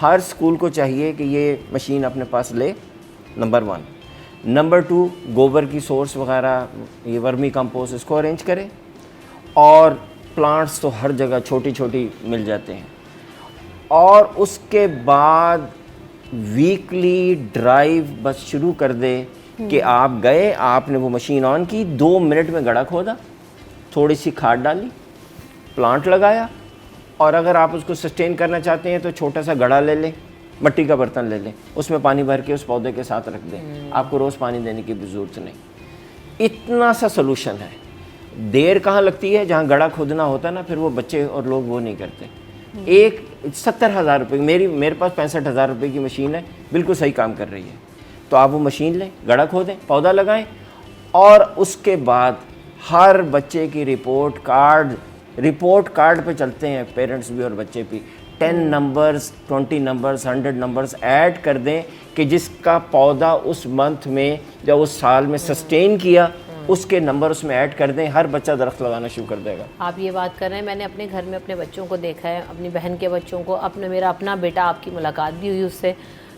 ہر اسکول کو چاہیے کہ یہ مشین اپنے پاس لے, نمبر 1. نمبر 2, گوبر کی سورس وغیرہ, یہ ورمی کمپوسٹ, اس کو ارینج کرے. اور پلانٹس تو ہر جگہ چھوٹی چھوٹی مل جاتے ہیں. اور اس کے بعد ویکلی ڈرائیو بس شروع کر دے کہ آپ گئے, آپ نے وہ مشین آن کی, 2 منٹ میں گڑھا کھودا, تھوڑی سی کھاد ڈالی, پلانٹ لگایا. اور اگر آپ اس کو سسٹین کرنا چاہتے ہیں تو چھوٹا سا گڑھا لے لیں, مٹی کا برتن لے لیں, اس میں پانی بھر کے اس پودے کے ساتھ رکھ دیں. آپ کو روز پانی دینے کی بھی ضرورت نہیں. اتنا سا سلوشن ہے. دیر کہاں لگتی ہے, جہاں گڑھا کھودنا ہوتا ہے نا, پھر وہ بچے اور لوگ وہ نہیں کرتے. ایک 70,000 روپے, میرے پاس 65,000 روپے کی مشین ہے, بالکل صحیح کام کر رہی ہے. تو آپ وہ مشین لیں, گڑھا کھودیں, پودا لگائیں, اور اس کے بعد ہر بچے کی رپورٹ کارڈ پہ چلتے ہیں پیرنٹس بھی اور بچے بھی. 10 نمبرز, 20 نمبرز, 100 نمبرز ایڈ کر دیں کہ جس کا پودا اس منتھ میں یا اس سال میں سسٹین کیا, اس کے نمبر اس میں ایڈ کر دیں. ہر بچہ درخت لگانا شروع کر دے گا.
آپ یہ بات کر رہے ہیں, میں نے اپنے گھر میں اپنے بچوں کو دیکھا ہے, اپنی بہن کے بچوں کو, میرا اپنا بیٹا, آپ کی ملاقات بھی ہوئی اس سے.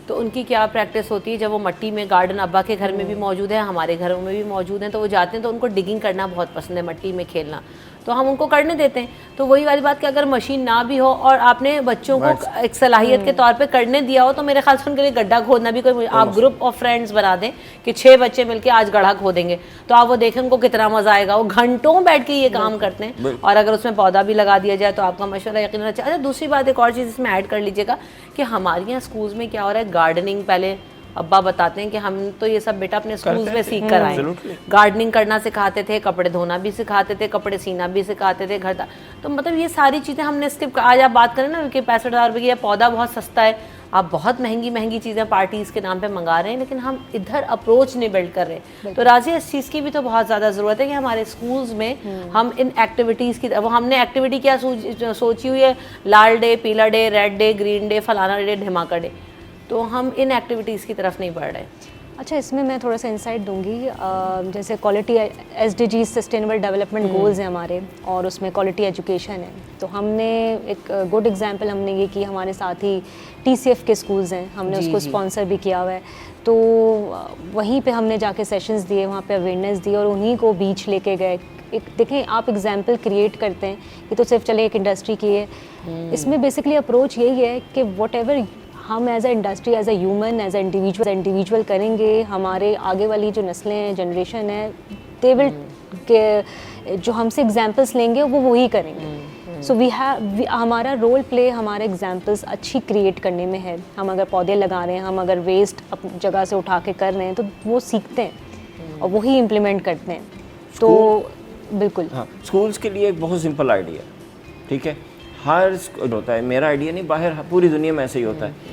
تو ان کی کیا پریکٹس ہوتی ہے, جب وہ مٹی میں, گارڈن ابا کے گھر میں بھی موجود ہے, ہمارے گھروں میں بھی موجود ہیں, تو وہ جاتے ہیں تو ان کو ڈگنگ کرنا بہت پسند ہے, مٹی میں کھیلنا. تو ہم ان کو کرنے دیتے ہیں. تو وہی والی بات کہ اگر مشین نہ بھی ہو اور آپ نے بچوں کو ایک صلاحیت کے طور پہ کرنے دیا ہو تو میرے خیال سے ان کے لیے گڈھا کھودنا بھی کوئی, آپ گروپ آف فرینڈس بنا دیں کہ 6 بچے مل کے آج گڑھا کھودیں گے, تو آپ وہ دیکھیں ان کو کتنا مزہ آئے گا. وہ گھنٹوں بیٹھ کے یہ کام کرتے ہیں, اور اگر اس میں پودا بھی لگا دیا جائے تو آپ کا مشورہ یقیناً اچھا. اچھا دوسری بات ایک اور چیز اس میں ایڈ کر لیجیے گا کہ ہمارے یہاں اسکولز میں کیا ہو رہا ہے, گارڈننگ پہلے ابا بتاتے ہیں کہ ہم تو یہ سب بیٹا اپنے اسکولز میں سیکھ کر آئے, گارڈننگ کرنا سکھاتے تھے, کپڑے دھونا بھی سکھاتے تھے, کپڑے سینا بھی سکھاتے تھے, گھر. تو مطلب یہ ساری چیزیں ہم نے اسکپ. آج آپ بات کریں نا کہ 65,000 روپے کی یہ پودا بہت سستا ہے, آپ بہت مہنگی چیزیں پارٹیز کے نام پہ منگا رہے ہیں, لیکن ہم ادھر اپروچ نہیں بلڈ کر رہے. تو راضی اس چیز کی بھی تو بہت زیادہ ضرورت ہے کہ ہمارے اسکولز میں ہم ان ایکٹیویٹیز کی, وہ ہم نے ایکٹیویٹی کیا سوچی ہوئی ہے, لال ڈے, پیلا day, red day, green day, فلانا ڈے, دھماکہ ڈے, تو ہم ان ایکٹیویٹیز کی طرف نہیں بڑھ رہے.
اچھا اس میں تھوڑا سا انسائٹ دوں گی. جیسے quality SDGs sustainable development goals ہیں ہمارے, اور اس میں کوالٹی ایجوکیشن ہے. تو ہم نے ایک گڈ ایگزامپل ہم نے یہ کی, ہمارے ساتھ ہی TCF کے اسکولز ہیں, ہم نے اس کو اسپانسر بھی کیا ہوا ہے. تو وہیں پہ ہم نے جا کے سیشنز دیے, وہاں پہ اویئرنیس دی, اور انہیں کو بیچ لے کے گئے. دیکھیں آپ ایگزامپل کریٹ کرتے ہیں, یہ تو صرف چلے ایک انڈسٹری کی ہے. اس میں بیسکلی اپروچ یہی ہے کہ واٹ ایور ہم as a industry, as a human, as a individual کریں گے, ہمارے آگے والی جو نسلیں ہیں, جنریشن ہے, دے ول کہ جو ہم سے ایگزامپلس لیں گے وہ وہی کریں گے. سو ہمارا رول پلے ہمارے ایگزامپلس اچھی کریٹ کرنے میں ہے. ہم اگر پودے لگا رہے ہیں, ہم اگر ویسٹ اپنی جگہ سے اٹھا کے کر رہے ہیں, تو وہ سیکھتے ہیں اور وہی امپلیمنٹ کرتے ہیں. تو بالکل
ہاں, اسکولس کے لیے ایک بہت سمپل آئیڈیا, ٹھیک ہے, ہر ہوتا ہے, میرا آئیڈیا نہیں, باہر پوری دنیا میں ایسے ہی ہوتا ہے.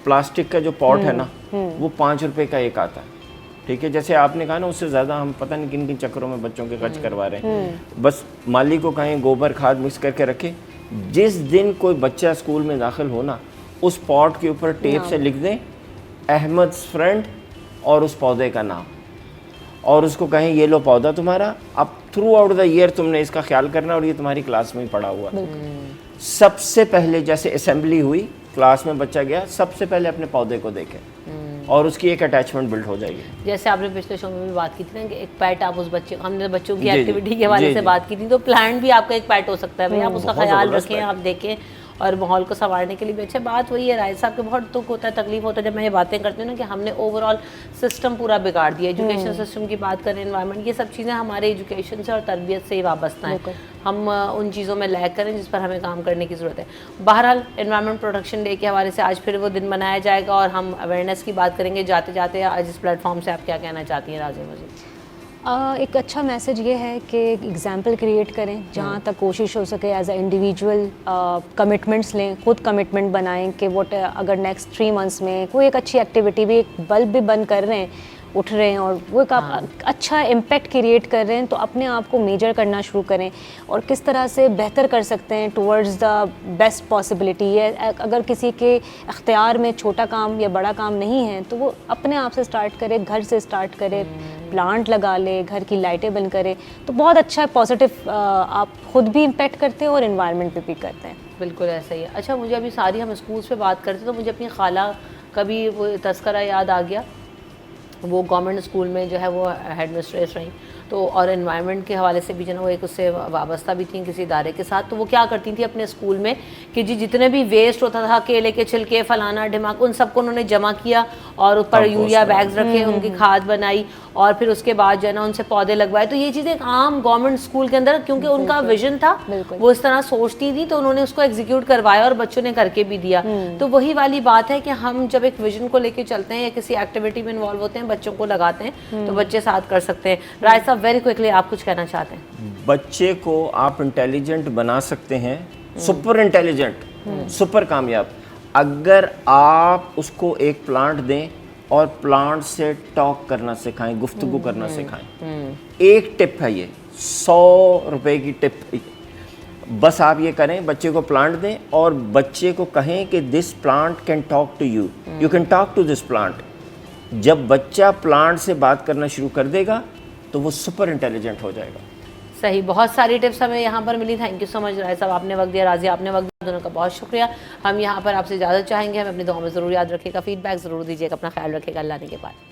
پلاسٹک کا جو پاٹ ہے نا وہ 5 روپے کا ایک آتا ہے, ٹھیک ہے. جیسے آپ نے کہا نا, اس سے زیادہ ہم پتہ نہیں کن کن چکروں میں بچوں کے خرچ کروا رہے ہیں. بس مالی کو کہیں گوبر کھاد مکس کر کے رکھے, جس دن کوئی بچہ اسکول میں داخل ہونا اس پاٹ کے اوپر ٹیپ سے لکھ دیں احمد فرینڈ اور اس پودے کا نام, اور اس کو کہیں یہ لو پودا تمہارا, اب تھرو آؤٹ دا ایئر تم نے اس کا خیال کرنا, اور یہ تمہاری کلاس میں ہی پڑا ہوا. سب سے پہلے جیسے اسمبلی ہوئی, کلاس میں بچہ گیا, سب سے پہلے اپنے پودے کو دیکھے, اور اس کی ایک اٹیچمنٹ بلڈ ہو جائے گی.
جیسے آپ نے پچھلے شو میں بھی بات کی تھی نا کہ ایک پیٹ آپ اس بچے, ہم نے بچوں کی ایکٹیویٹی کے حوالے سے بات کی تھی, تو پلانٹ بھی آپ کا ایک پیٹ ہو سکتا ہے. بھائی آپ اس کا خیال رکھیں, آپ دیکھیں, اور ماحول کو سنوارنے کے لیے بھی اچھا. بات وہی ہے, راہل صاحب کے بہت دکھ ہوتا ہے, تکلیف ہوتا ہے جب میں یہ باتیں کرتی ہوں نا کہ ہم نے اوور آل سسٹم پورا بگاڑ دیا. ایجوکیشن سسٹم کی بات کریں, انوائرمنٹ, یہ سب چیزیں ہمارے ایجوکیشن سے اور تربیت سے ہی وابستہ ہیں. ہم ان چیزوں میں لیگ کریں جس پر ہمیں کام کرنے کی ضرورت ہے. بہرحال انوائرمنٹ پروٹیکشن ڈے کے حوالے سے آج پھر وہ دن منایا جائے گا, اور ہم اویئرنیس کی بات کریں گے. جاتے جاتے آج اس پلیٹ فارم سے آپ کیا کہنا چاہتی ہیں راضی مزید؟
ایک اچھا میسج یہ ہے کہ ایگزامپل کریٹ کریں, جہاں تک کوشش ہو سکے ایز اے انڈیویجول کمٹمنٹس لیں, خود کمٹمنٹ بنائیں کہ واٹ اگر نیکسٹ 3 months میں کوئی ایک اچھی ایکٹیویٹی بھی, ایک بلب بھی بند کر رہے ہیں, اٹھ رہے ہیں, اور وہ ایک اچھا امپیکٹ کریٹ کر رہے ہیں, تو اپنے آپ کو میجر کرنا شروع کریں, اور کس طرح سے بہتر کر سکتے ہیں ٹورڈز دا بیسٹ پاسبلٹی ہے. اگر کسی کے اختیار میں چھوٹا کام یا بڑا کام نہیں ہے تو وہ اپنے آپ سے اسٹارٹ کرے, گھر سے اسٹارٹ کرے, پلانٹ لگا لے, گھر کی لائٹیں بند کرے, تو بہت اچھا پازیٹیو آپ خود بھی امپیکٹ کرتے ہیں اور انوائرمنٹ پہ بھی کرتے ہیں.
بالکل ایسا ہی ہے. اچھا مجھے ابھی ساری ہم اسکولس پہ بات کرتے تو مجھے اپنی خالہ کا بھی وہ تذکرہ یاد آ گیا. وہ گورنمنٹ اسکول میں جو ہے وہ ہیڈ مسٹریس رہیں, تو اور انوائرمنٹ کے حوالے سے بھی جو ہے وہ ایک اس سے وابستہ بھی تھیں کسی ادارے کے ساتھ. تو وہ کیا کرتی تھیں اپنے اسکول میں کہ جتنے بھی ویسٹ ہوتا تھا, کیلے کے چھلکے, فلانا ڈھماک, ان سب کو انہوں نے جمع کیا اور اوپر یوریا بیگز رکھے, ان کی کھاد بنائی, اور پھر اس کے بعد جو ہے نا ان سے پودے لگوائے. تو یہ چیزیں ایک عام گورنمنٹ اسکول کے اندر, کیونکہ ان کا ویژن تھا, وہ اس طرح سوچتی تھی, تو انہوں نے اس کو ایگزیکیوٹ کروایا اور بچوں نے کر کے بھی دیا. تو وہی والی بات ہے کہ ہم جب ایک ویژن کو لے کے چلتے ہیں یا کسی ایکٹیویٹی میں انوالو ہوتے ہیں, بچوں کو لگاتے ہیں, تو بچے ساتھ کر سکتے ہیں. راہل صاحب ویری کوئکلی آپ کچھ کہنا چاہتے ہیں؟
بچے کو آپ انٹیلیجنٹ بنا سکتے ہیں, سپر انٹیلیجنٹ, سپر کامیاب, اگر آپ اس کو ایک پلانٹ دیں اور پلانٹ سے ٹاک کرنا سکھائیں, گفتگو کرنا سکھائیں. ایک ٹپ ہے یہ, 100 روپے کی ٹپ. بس آپ یہ کریں, بچے کو پلانٹ دیں اور بچے کو کہیں کہ this plant can talk to you, you can talk to this plant. جب بچہ پلانٹ سے بات کرنا شروع کر دے گا تو وہ سپر انٹیلیجنٹ ہو جائے گا.
صحیح, بہت ساری ٹپس ہمیں یہاں پر ملی. تھینک یو سو مچ راہل صاحب, آپ نے وقت دیا, راضی آپ نے وقت دیا, دونوں کا بہت شکریہ. ہم یہاں پر آپ سے اجازت چاہیں گے, ہمیں اپنی دعاؤں میں ضرور یاد رکھیے گا, فیڈ بیک ضرور دیجیے گا, اپنا خیال رکھیے گا. اللہ نے کے بعد